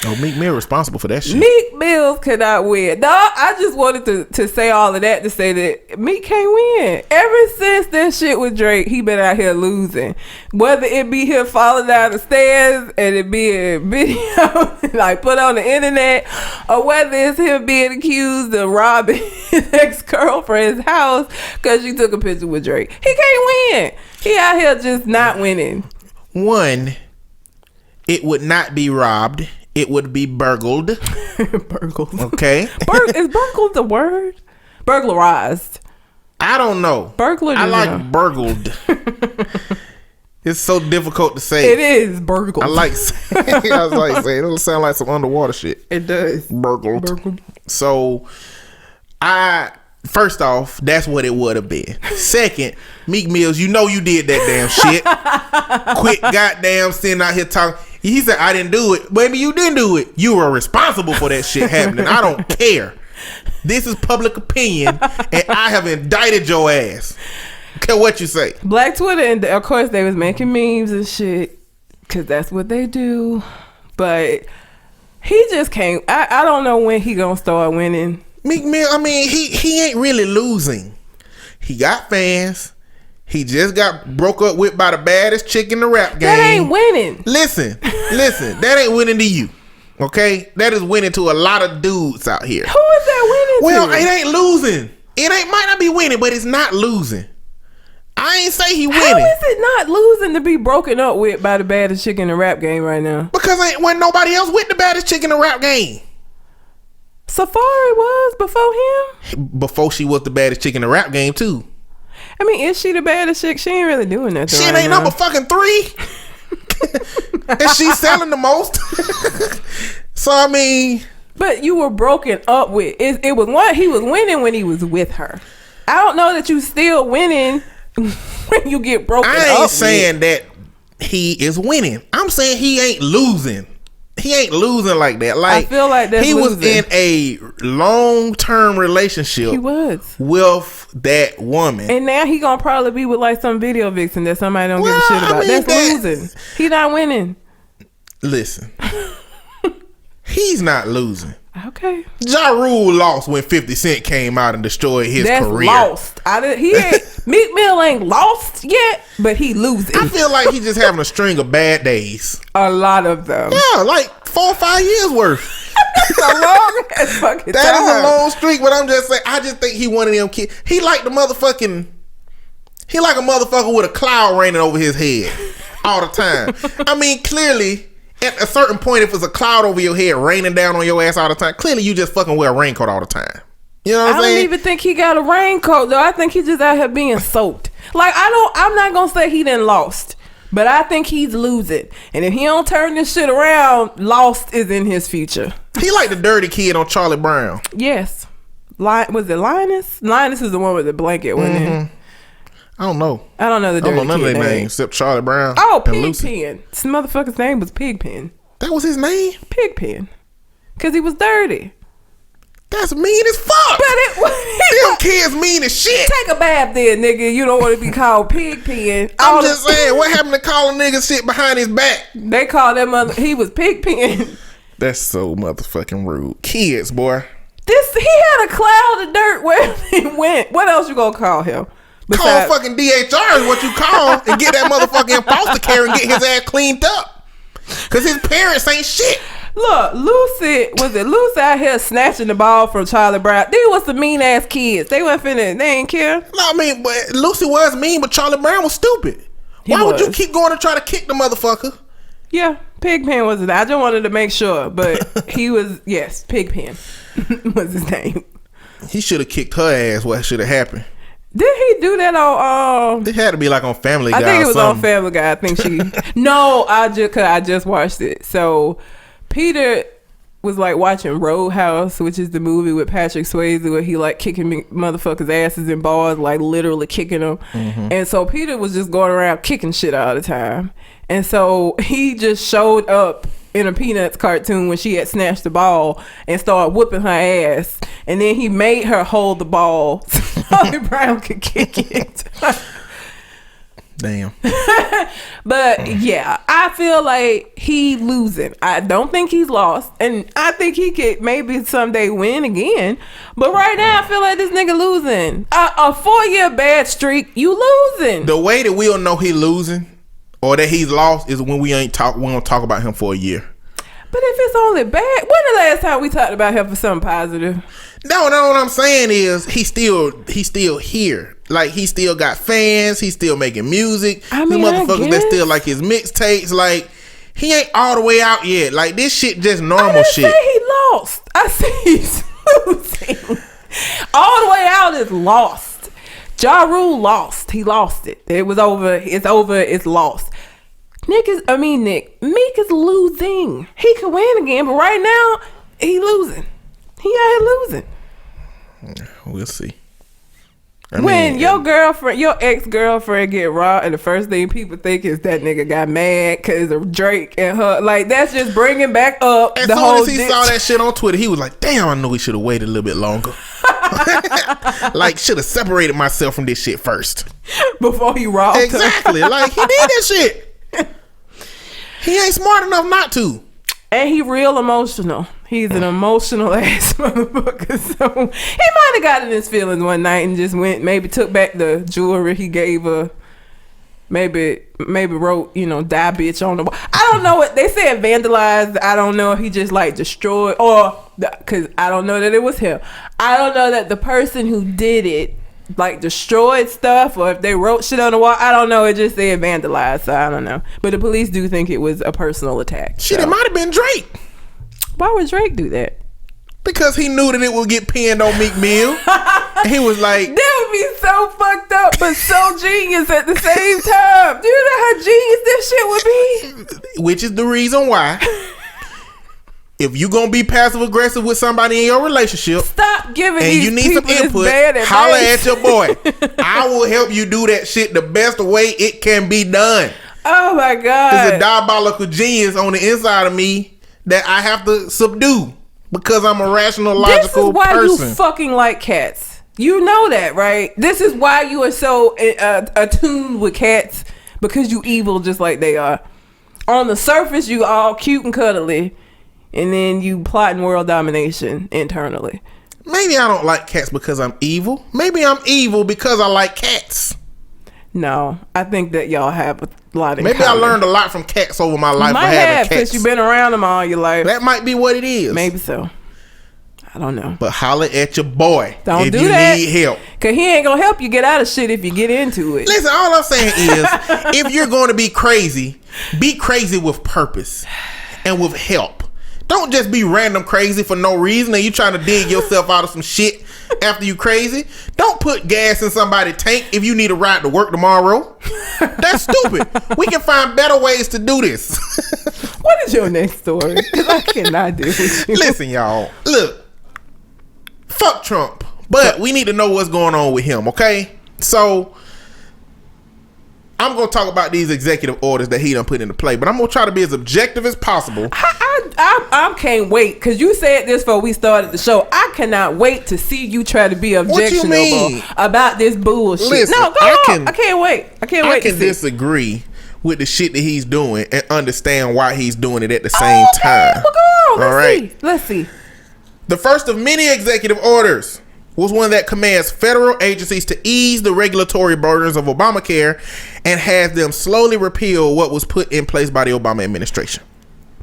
Oh, Meek Mill responsible for that shit. Meek Mills cannot win. No, I just wanted to say all of that to say that Meek can't win. Ever since that shit with Drake, he been out here losing. Whether it be him falling down the stairs and it be a video like put on the internet, or whether it's him being accused of robbing his ex-girlfriend's house because she took a picture with Drake. He can't win. He out here just not winning. One, it would not be robbed. It would be burgled. Burgled. Okay. Is burgled the word? Burglarized. I don't know. Burglar. I like burgled. It's so difficult to say. It is burgled. I like saying it. It'll sound like some underwater shit. It does. Burgled. So, first off, that's what it would have been. Second, Meek Mills, you know you did that damn shit. Quit goddamn sitting out here talking. He said, I didn't do it. Baby, you didn't do it. You were responsible for that shit happening. I don't care. This is public opinion, and I have indicted your ass. Care what you say. Black Twitter, and of course they was making memes and shit, because that's what they do. But he just can't. I don't know when he gonna start winning. Meek Mill, I mean, he ain't really losing. He got fans. He just got broke up with by the baddest chick in the rap game. That ain't winning. Listen, that ain't winning to you. Okay? That is winning to a lot of dudes out here. Who is that winning to? Well, it ain't losing. Might not be winning, but it's not losing. I ain't say he winning. How is it not losing to be broken up with by the baddest chick in the rap game right now? Because wasn't nobody else with the baddest chick in the rap game. Safari was before him? Before she was the baddest chick in the rap game too. I mean, is she the baddest chick? She ain't really doing that. She ain't number fucking 3. And she's selling the most. So I mean, but you were broken up with. It was one. He was winning when he was with her. I don't know that you still winning when you get broken up. I ain't saying that he is winning. I'm saying he ain't losing. he ain't losing like that. Like, I feel like that's he was losing. in a long-term relationship. He was with that woman, and now he gonna probably be with like some video vixen that somebody don't give a shit about. I mean, That's losing. He not winning. Listen, he's not losing. Okay. Ja Rule lost when 50 Cent came out and destroyed his career. Lost. He ain't Meek Mill ain't lost yet, but he losing. I feel like he's just having a string of bad days. A lot of them. Yeah, like 4 or 5 years worth. That's a long ass fucking That time. is a long streak, but I'm just saying, I just think he one of them kids. He like a motherfucker with a cloud raining over his head all the time. I mean, clearly, at a certain point, if it's a cloud over your head raining down on your ass all the time, clearly you just fucking wear a raincoat all the time. You know what I'm saying? I don't even think he got a raincoat though. I think he just out here being soaked. Like I'm not gonna say he done lost, but I think he's losing. And if he don't turn this shit around, lost is in his future. He like the dirty kid on Charlie Brown. Yes. Was it Linus? Linus is the one with the blanket, wasn't it? I don't know. I don't know the dirty I don't know none of kid their name. names except Charlie Brown. Oh, and Lucy. Pigpen. This motherfucker's name was Pigpen. That was his name? Pigpen. Because he was dirty. That's mean as fuck. But it was... Them kids mean as shit. Take a bath then, nigga. You don't want to be called Pigpen. I'm just saying, what happened to calling niggas shit behind his back? They called that mother... He was Pigpen. That's so motherfucking rude. Kids, boy. He had a cloud of dirt where he went. What else you gonna call him? Call fucking DHR is what you call and get that motherfucker in foster care and get his ass cleaned up. Cause his parents ain't shit. Look, Lucy out here snatching the ball from Charlie Brown. They was some mean ass kids. They wasn't finna, they ain't care. No, I mean, but Lucy was mean, but Charlie Brown was stupid. Why would you keep going to try to kick the motherfucker? Yeah, Pigpen was his name. I just wanted to make sure, but he was, yes, Pigpen was his name. He should have kicked her ass. What should have happened? Did he do that on? It had to be like on Family Guy. I think it was or something. on Family Guy. I think she. No, I just watched it. So Peter was like watching Roadhouse, which is the movie with Patrick Swayze where he like kicking motherfuckers' asses in bars, like literally kicking them. Mm-hmm. And so Peter was just going around kicking shit all the time. And so he just showed up in a Peanuts cartoon when she had snatched the ball and started whooping her ass. And then he made her hold the ball so Charlie Brown could kick it. Damn. But yeah, I feel like he losing. I don't think he's lost. And I think he could maybe someday win again. But right now, I feel like this nigga losing. A 4-year bad streak, you losing. The way that we'll know he losing or that he's lost is when we don't talk about him for a year. But if it's only bad, when the last time we talked about him for something positive? No, what I'm saying is he's still here. Like, he still got fans. He's still making music. I mean, the motherfuckers that still like his mixtapes. Like, he ain't all the way out yet. Like, this shit just normal shit. I didn't say he lost. I said he's losing. All the way out is lost. Ja Rule lost. He lost it. It was over. It's over. It's lost. Meek is losing. He could win again, but right now, he losing. He out here losing. We'll see. When your ex-girlfriend get robbed, and the first thing people think is that nigga got mad because of Drake and her, like, that's just bringing back up as the soon whole as he saw that shit on Twitter, he was like, damn, I knew he should have waited a little bit longer. Like, should have separated myself from this shit first before he robbed exactly her. Like, he did that shit. He ain't smart enough not to. And he real emotional. He's an emotional ass motherfucker. So he might have got in his feelings one night and just went, maybe took back the jewelry he gave her. Maybe wrote, die bitch on the wall. I don't know what they said, vandalized. I don't know if he just like destroyed because I don't know that it was him. I don't know that the person who did it like destroyed stuff or if they wrote shit on the wall. I don't know. It just said vandalized, so I don't know. But the police do think it was a personal attack. Shit, it might have been Drake. Why would Drake do that? Because he knew that it would get pinned on Meek Mill. And he was like, that would be so fucked up but so genius at the same time. Do you know how genius this shit would be? Which is the reason why, if you gonna be passive aggressive with somebody in your relationship, stop giving and these you need some people input, this bad advice. holla at your boy. I will help you do that shit the best way it can be done. Oh my God. There's a diabolical genius on the inside of me that I have to subdue because I'm a rational, logical person. This is why you fucking like cats. You know that, right? This is why you are so attuned with cats, because you evil just like they are. On the surface, you all cute and cuddly, and then you plotting world domination internally. Maybe I don't like cats because I'm evil. Maybe I'm evil because I like cats. No, I think that y'all have a lot in Maybe common. I learned a lot from cats over my life. You might have, since you've been around them all your life. That might be what it is. Maybe so. I don't know. But holler at your boy Don't if do you that. need help. Because he ain't going to help you get out of shit if you get into it. Listen, all I'm saying is, if you're going to be crazy with purpose and with help. Don't just be random crazy for no reason and you trying to dig yourself out of some shit after you crazy. Don't put gas in somebody's tank if you need a ride to work tomorrow. That's stupid. We can find better ways to do this. What is your next story? Because I cannot deal with you. Listen, y'all. Look. Fuck Trump. But we need to know what's going on with him, okay? So I'm going to talk about these executive orders that he done put into play, but I'm going to try to be as objective as possible. I can't wait, because you said this before we started the show. I cannot wait to see you try to be objectionable about this bullshit. Listen, no, go on. I can't wait. I can disagree with the shit that he's doing and understand why he's doing it at the same time. Well, go on. All right. Let's see. The first of many executive orders was one that commands federal agencies to ease the regulatory burdens of Obamacare and has them slowly repeal what was put in place by the Obama administration.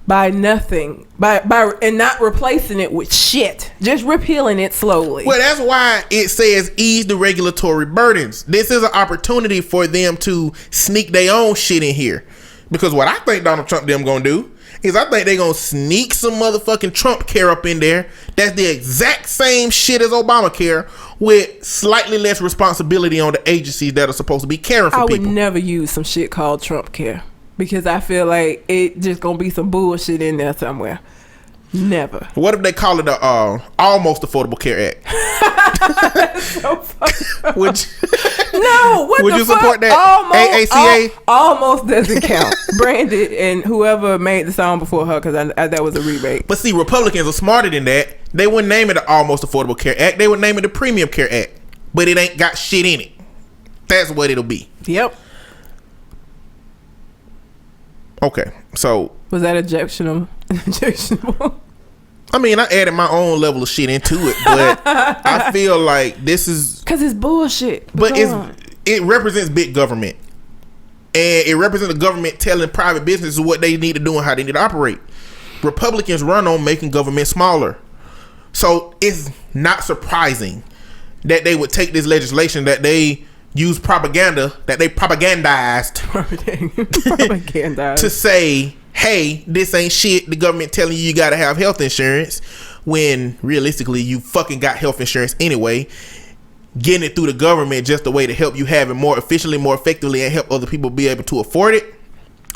By nothing. By and not replacing it with shit. Just repealing it slowly. Well, that's why it says ease the regulatory burdens. This is an opportunity for them to sneak their own shit in here. Because what I think Donald Trump them gonna do is I think they gonna sneak some motherfucking Trump care up in there. That's the exact same shit as Obamacare with slightly less responsibility on the agencies that are supposed to be caring for people. I would never use some shit called Trump care, because I feel like it just gonna be some bullshit in there somewhere. Never. What if they call it a almost Affordable Care Act? That's so fucked. Would you support that? AACA almost doesn't count. Branded and whoever made the song before her, because that was a rebate. But see, Republicans are smarter than that. They wouldn't name it the Almost Affordable Care Act. They would name it the Premium Care Act. But it ain't got shit in it. That's what it'll be. Yep. Okay, so was that objectionable? I mean, I added my own level of shit into it, but I feel like this is because it's bullshit. But it represents big government, and it represents the government telling private businesses what they need to do and how they need to operate. Republicans run on making government smaller, so it's not surprising that they would take this legislation that they use propaganda, that they propagandized to say, hey, this ain't shit. The government telling you gotta have health insurance, when realistically you fucking got health insurance anyway. Getting it through the government just a way to help you have it more efficiently, more effectively, and help other people be able to afford it.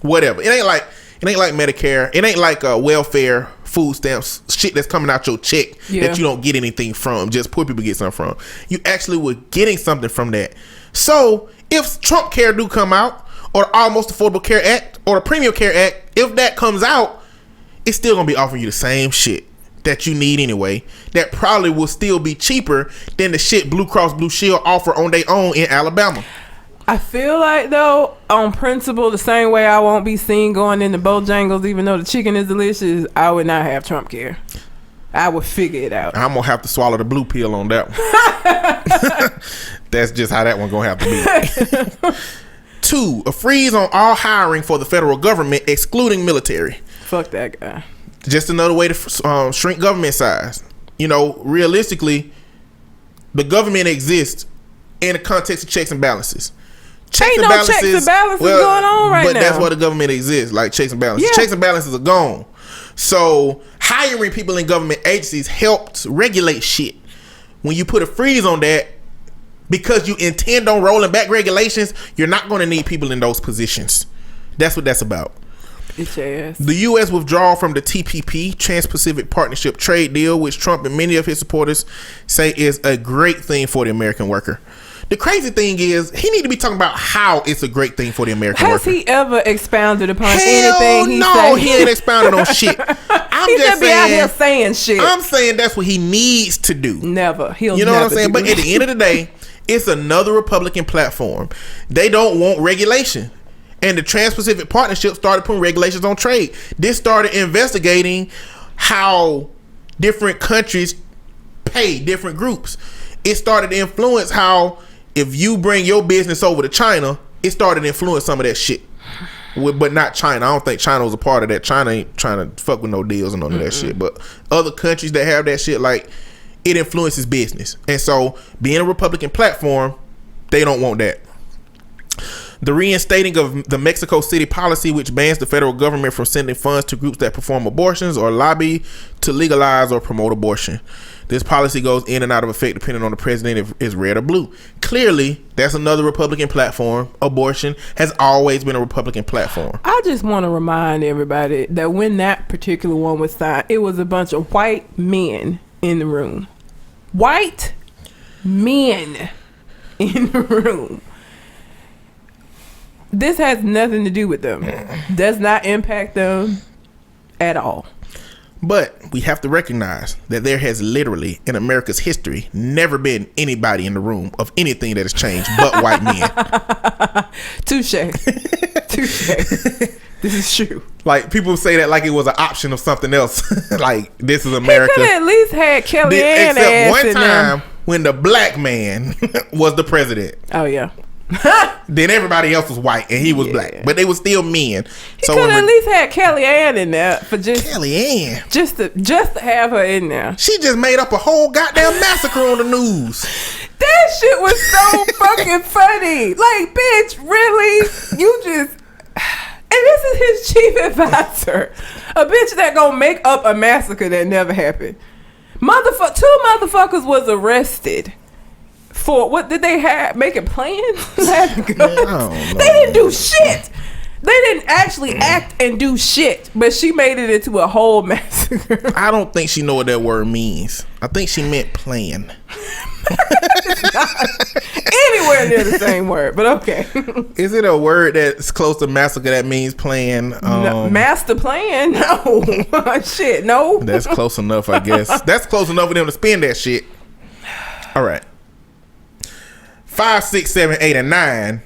Whatever. It ain't like Medicare. It ain't like welfare, food stamps, shit that's coming out your check that you don't get anything from. Just poor people get something from. You actually were getting something from that. So if Trump Care do come out, or the Almost Affordable Care Act, or the Premium Care Act, if that comes out, it's still gonna be offering you the same shit that you need anyway. That probably will still be cheaper than the shit Blue Cross Blue Shield offer on their own in Alabama. I feel like, though, on principle, the same way I won't be seen going into Bojangles even though the chicken is delicious, I would not have Trump Care. I would figure it out. I'm gonna have to swallow the blue pill on that one. That's just how that one gonna have to be. 2, a freeze on all hiring for the federal government, excluding military. Fuck that guy. Just another way to shrink government size. You know, realistically, the government exists in the context of checks and balances. Checks and balances going on right now. But that's why the government exists, like checks and balances. Yeah. Checks and balances are gone. So hiring people in government agencies helps regulate shit. When you put a freeze on that, because you intend on rolling back regulations, you're not going to need people in those positions. That's what that's about. The U.S. withdrawal from the TPP, Trans-Pacific Partnership Trade Deal, which Trump and many of his supporters say is a great thing for the American worker. The crazy thing is, he need to be talking about how it's a great thing for the American worker. Has he ever expounded upon anything he said? No, he ain't expounded on shit. I'm He just be out here saying shit. I'm saying that's what he needs to do. Never. He'll You know never what I'm saying? But at the end of the day, it's another Republican platform. They don't want regulation. And the Trans-Pacific Partnership started putting regulations on trade. This started investigating how different countries pay different groups. It started to influence how if you bring your business over to China, it started to influence some of that shit. But not China. I don't think China was a part of that. China ain't trying to fuck with no deals and none of that shit. But other countries that have that shit, like, it influences business. And so being a Republican platform, they don't want that. The reinstating of the Mexico City policy, which bans the federal government from sending funds to groups that perform abortions or lobby to legalize or promote abortion. This policy goes in and out of effect depending on the president if it's red or blue. Clearly, that's another Republican platform. Abortion has always been a Republican platform. I just want to remind everybody that when that particular one was signed, it was a bunch of white men in the room. White men in the room. This has nothing to do with them. Does not impact them at all. But we have to recognize that there has literally, in America's history, never been anybody in the room of anything that has changed but white men. Touche. Touche. This is true. Like, people say that like it was an option of something else. Like, this is America. He could have at least had Kellyanne except one in time them. when the black man was the president. Oh, yeah. Then everybody else was white and he was black, but they were still men. He could have at least had Kellyanne in there for Kellyanne, just to have her in there. She just made up a whole goddamn massacre on the news. That shit was so fucking funny. Like, bitch, really? You just. And this is his chief advisor, a bitch that gonna make up a massacre that never happened. Two motherfuckers was arrested. For what did they have? Making plans? They didn't do shit. They didn't actually act and do shit, but she made it into a whole massacre. I don't think she know what that word means. I think she meant plan. It's not anywhere near the same word, but okay. Is it a word that's close to massacre that means plan? No, master plan? No. Shit, no. That's close enough, I guess. That's close enough for them to spend that shit. All right. 5, 6, 7, 8, and 9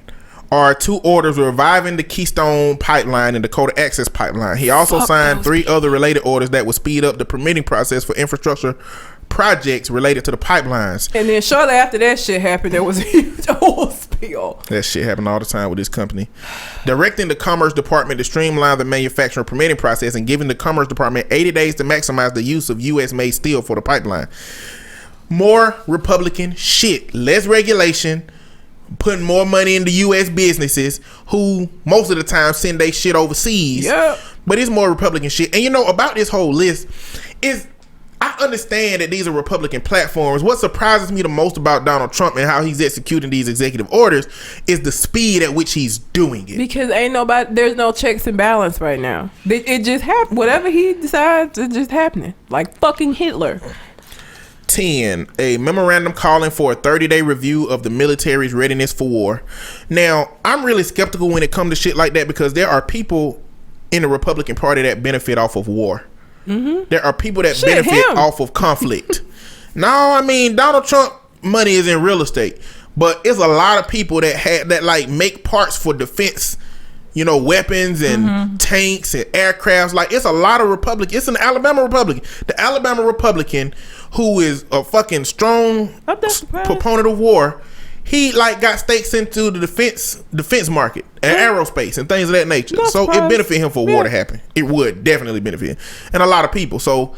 are 2 orders reviving the Keystone Pipeline and Dakota Access Pipeline. He also signed 3 other related orders that will speed up the permitting process for infrastructure projects related to the pipelines. And then shortly after that shit happened, there was a huge oil spill. That shit happened all the time with this company. Directing the Commerce Department to streamline the manufacturing permitting process and giving the Commerce Department 80 days to maximize the use of U.S.-made steel for the pipeline. More Republican shit. Less regulation. Putting more money into U.S. businesses who most of the time send their shit overseas. Yep. But it's more Republican shit. And you know, about this whole list is, I understand that these are Republican platforms. What surprises me the most about Donald Trump and how he's executing these executive orders is the speed at which he's doing it. Because there's no checks and balance right now. It just happened. Whatever he decides, it's just happening. Like fucking Hitler. 10, a memorandum calling for a 30-day review of the military's readiness for war. Now, I'm really skeptical when it comes to shit like that because there are people in the Republican Party that benefit off of war. Mm-hmm. There are people that benefit off of conflict. No, I mean, Donald Trump money is in real estate, but it's a lot of people that like make parts for defense, you know, weapons and tanks and aircrafts. Like, it's a lot of Republicans. It's an Alabama Republican. The Alabama Republican, who is a fucking strong proponent of war, he like got stakes into the defense market and aerospace and things of that nature. So it benefit him for war to happen. It would definitely benefit him and a lot of people. So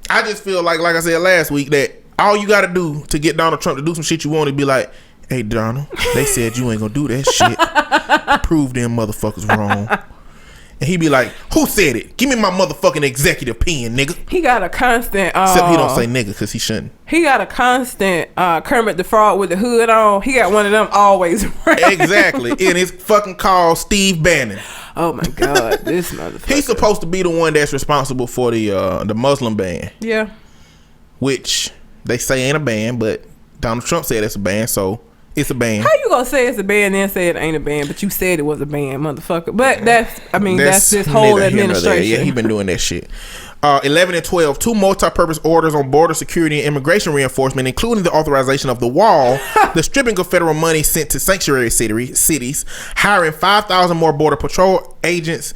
I just feel like I said last week, that all you got to do to get Donald Trump to do some shit you want to be like, hey Donald, they said you ain't gonna do that shit. Prove them motherfuckers wrong. And he be like, who said it? Give me my motherfucking executive pen, nigga. He got a constant except he don't say nigga because he shouldn't. He got a constant Kermit the Frog with the hood on. He got one of them always around. Exactly. And it's fucking called Steve Bannon. Oh my God, this motherfucker. He's supposed to be the one that's responsible for the Muslim ban. Yeah. Which they say ain't a ban, but Donald Trump said it's a ban, so It's a ban. How you gonna say it's a ban and then say it ain't a ban, but you said it was a ban, motherfucker? But that's this whole administration. Yeah, he been doing that shit. 11 and 12, 2 multi-purpose orders on border security and immigration reinforcement, including the authorization of the wall, the stripping of federal money sent to sanctuary cities, hiring 5,000 more border patrol agents,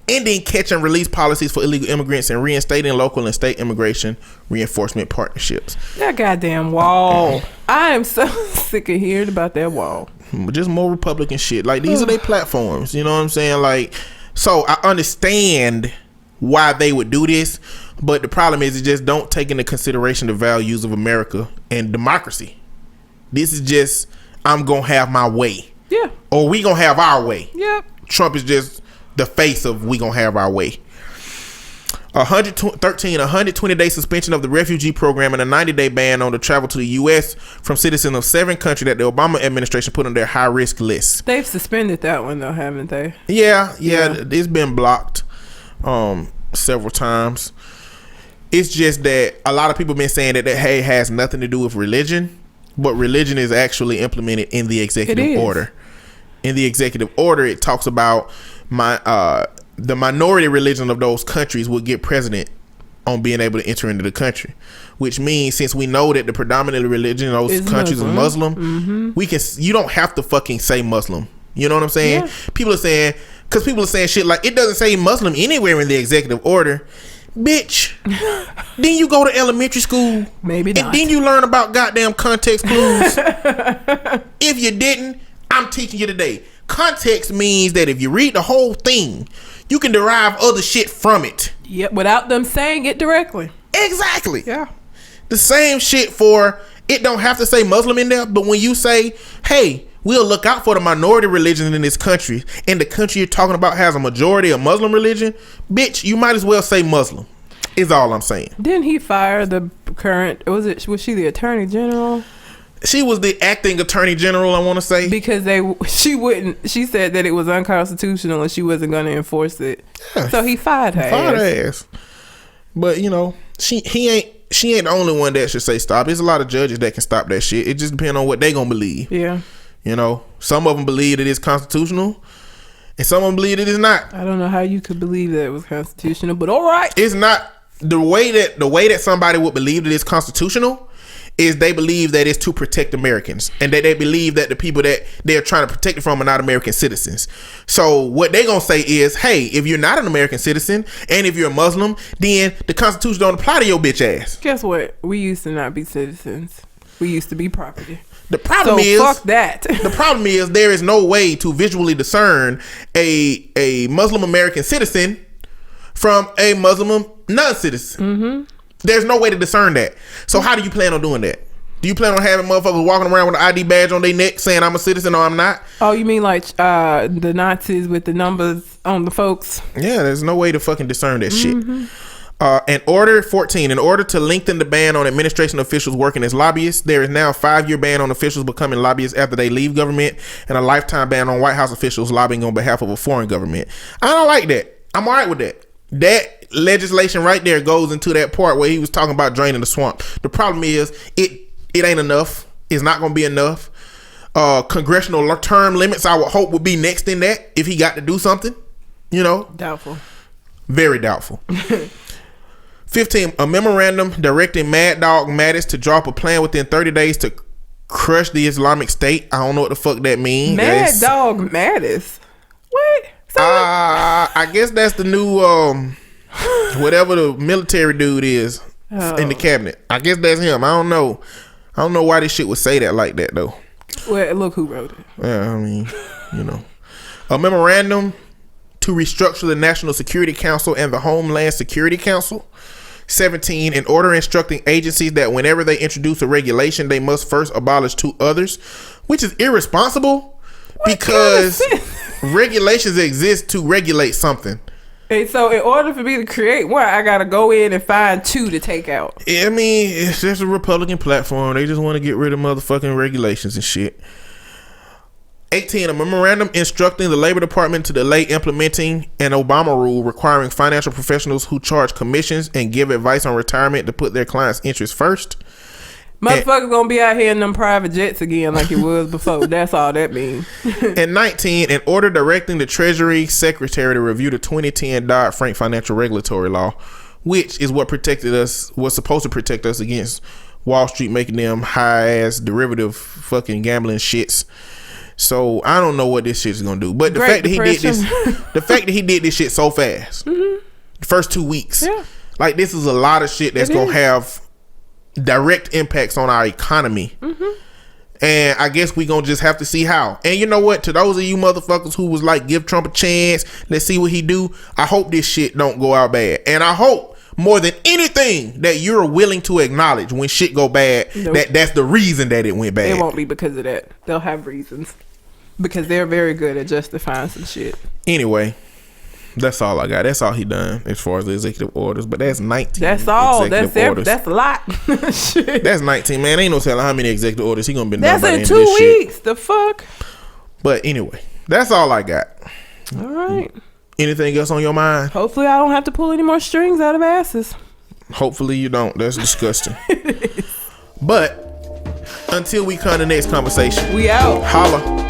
ending catch and release policies for illegal immigrants, and reinstating local and state immigration reinforcement partnerships. That goddamn wall. I am so sick of hearing about that wall. Just more Republican shit. Like, these are their platforms. You know what I'm saying? Like, so I understand why they would do this, but the problem is it just don't take into consideration the values of America and democracy. This is just, I'm gonna have my way. Yeah. Or we gonna have our way. Yep. Trump is just the face of we gonna have our way. 120-day suspension of the refugee program and a 90-day ban on the travel to the U.S. from citizens of 7 countries that the Obama administration put on their high-risk list. They've suspended that one though, haven't they? Yeah. It's been blocked several times. It's just that a lot of people been saying that hey, has nothing to do with religion, but religion is actually implemented in the executive order. In the executive order, it talks about the minority religion of those countries would get precedent on being able to enter into the country, which means since we know that the predominant religion in those countries is Muslim, you don't have to fucking say Muslim. You know what I'm saying? Yeah. People are saying shit like it doesn't say Muslim anywhere in the executive order. Bitch, then you go to elementary school, maybe not, and then you learn about goddamn context clues. If you didn't, I'm teaching you today. Context means that if you read the whole thing, you can derive other shit from it. Yep, without them saying it directly. Exactly. Yeah. The same shit for it don't have to say Muslim in there, but when you say, hey, we'll look out for the minority religion in this country, and the country you're talking about has a majority of Muslim religion, bitch, you might as well say Muslim. Is all I'm saying. Didn't he fire the current, was she the attorney general? She was the acting attorney general, I want to say. Because she said that it was unconstitutional and she wasn't going to enforce it. Yeah. So he fired her ass. But, you know, she ain't the only one that should say stop. There's a lot of judges that can stop that shit. It just depends on what they going to believe. Yeah. You know, some of them believe that it's constitutional and some of them believe that it's not. I don't know how you could believe that it was constitutional, but all right. It's not. The way that somebody would believe that it's constitutional is they believe that it's to protect Americans, and that they believe that the people that they're trying to protect it from are not American citizens. So what they gonna say is, hey, if you're not an American citizen and if you're a Muslim, then the Constitution don't apply to your bitch ass. Guess what? We used to not be citizens. We used to be property. The problem is, fuck that. The problem is there is no way to visually discern a Muslim American citizen from a Muslim non-citizen. Mm-hmm. There's no way to discern that. So how do you plan on doing that? Do you plan on having motherfuckers walking around with an ID badge on their neck saying I'm a citizen or I'm not? Oh, you mean like the Nazis with the numbers on the folks? Yeah, there's no way to fucking discern that shit. In order to lengthen the ban on administration officials working as lobbyists, there is now a 5-year ban on officials becoming lobbyists after they leave government, and a lifetime ban on White House officials lobbying on behalf of a foreign government. I don't like that. I'm all right with that. That legislation right there goes into that part where he was talking about draining the swamp. The problem is it ain't enough. It's not going to be enough. Congressional term limits, I would hope, would be next in that if he got to do something. You know? Doubtful. Very doubtful. 15, a memorandum directing Mad Dog Mattis to drop a plan within 30 days to crush the Islamic State. I don't know what the fuck that means. Mad Dog Mattis? What? I guess that's the new whatever the military dude is in the cabinet. I guess that's him. I don't know why this shit would say that like that though. Well, look who wrote it. Yeah, I mean, you know, a memorandum to restructure the National Security Council and the Homeland Security Council. 17, an order instructing agencies that whenever they introduce a regulation, they must first abolish 2 others, which is irresponsible because regulations exist to regulate something. And so in order for me to create one, I gotta go in and find 2 to take out. I mean, it's just a Republican platform. They just want to get rid of motherfucking regulations and shit. 18, a memorandum instructing the Labor Department to delay implementing an Obama rule requiring financial professionals who charge commissions and give advice on retirement to put their clients' interests first. Motherfuckers gonna be out here in them private jets again like it was before. That's all that means. And 19, an order directing the Treasury Secretary to review the 2010 Dodd-Frank financial regulatory law, which is what was supposed to protect us against Wall Street making them high-ass derivative fucking gambling shits. So I don't know what this shit's gonna do. But the fact that he did this shit so fast, the first 2 weeks, like this is a lot of shit that's gonna have direct impacts on our economy. And I guess we gonna just have to see how. And you know what, to those of you motherfuckers who was like, give Trump a chance, let's see what he do, I hope this shit don't go out bad. And I hope more than anything that you're willing to acknowledge when shit go bad, that's the reason that it went bad. It won't be because of that. They'll have reasons because they're very good at justifying some shit. Anyway, that's all I got. That's all he done as far as the executive orders. But that's 19. That's all. Orders. That's a lot. Shit. That's 19, man. Ain't no telling how many executive orders he gonna be done That's by the in end 2 of this weeks. shit. The fuck. But anyway, that's all I got. All right. Anything else on your mind? Hopefully, I don't have to pull any more strings out of asses. Hopefully you don't. That's disgusting. But until we come to the next conversation, we out. Holla.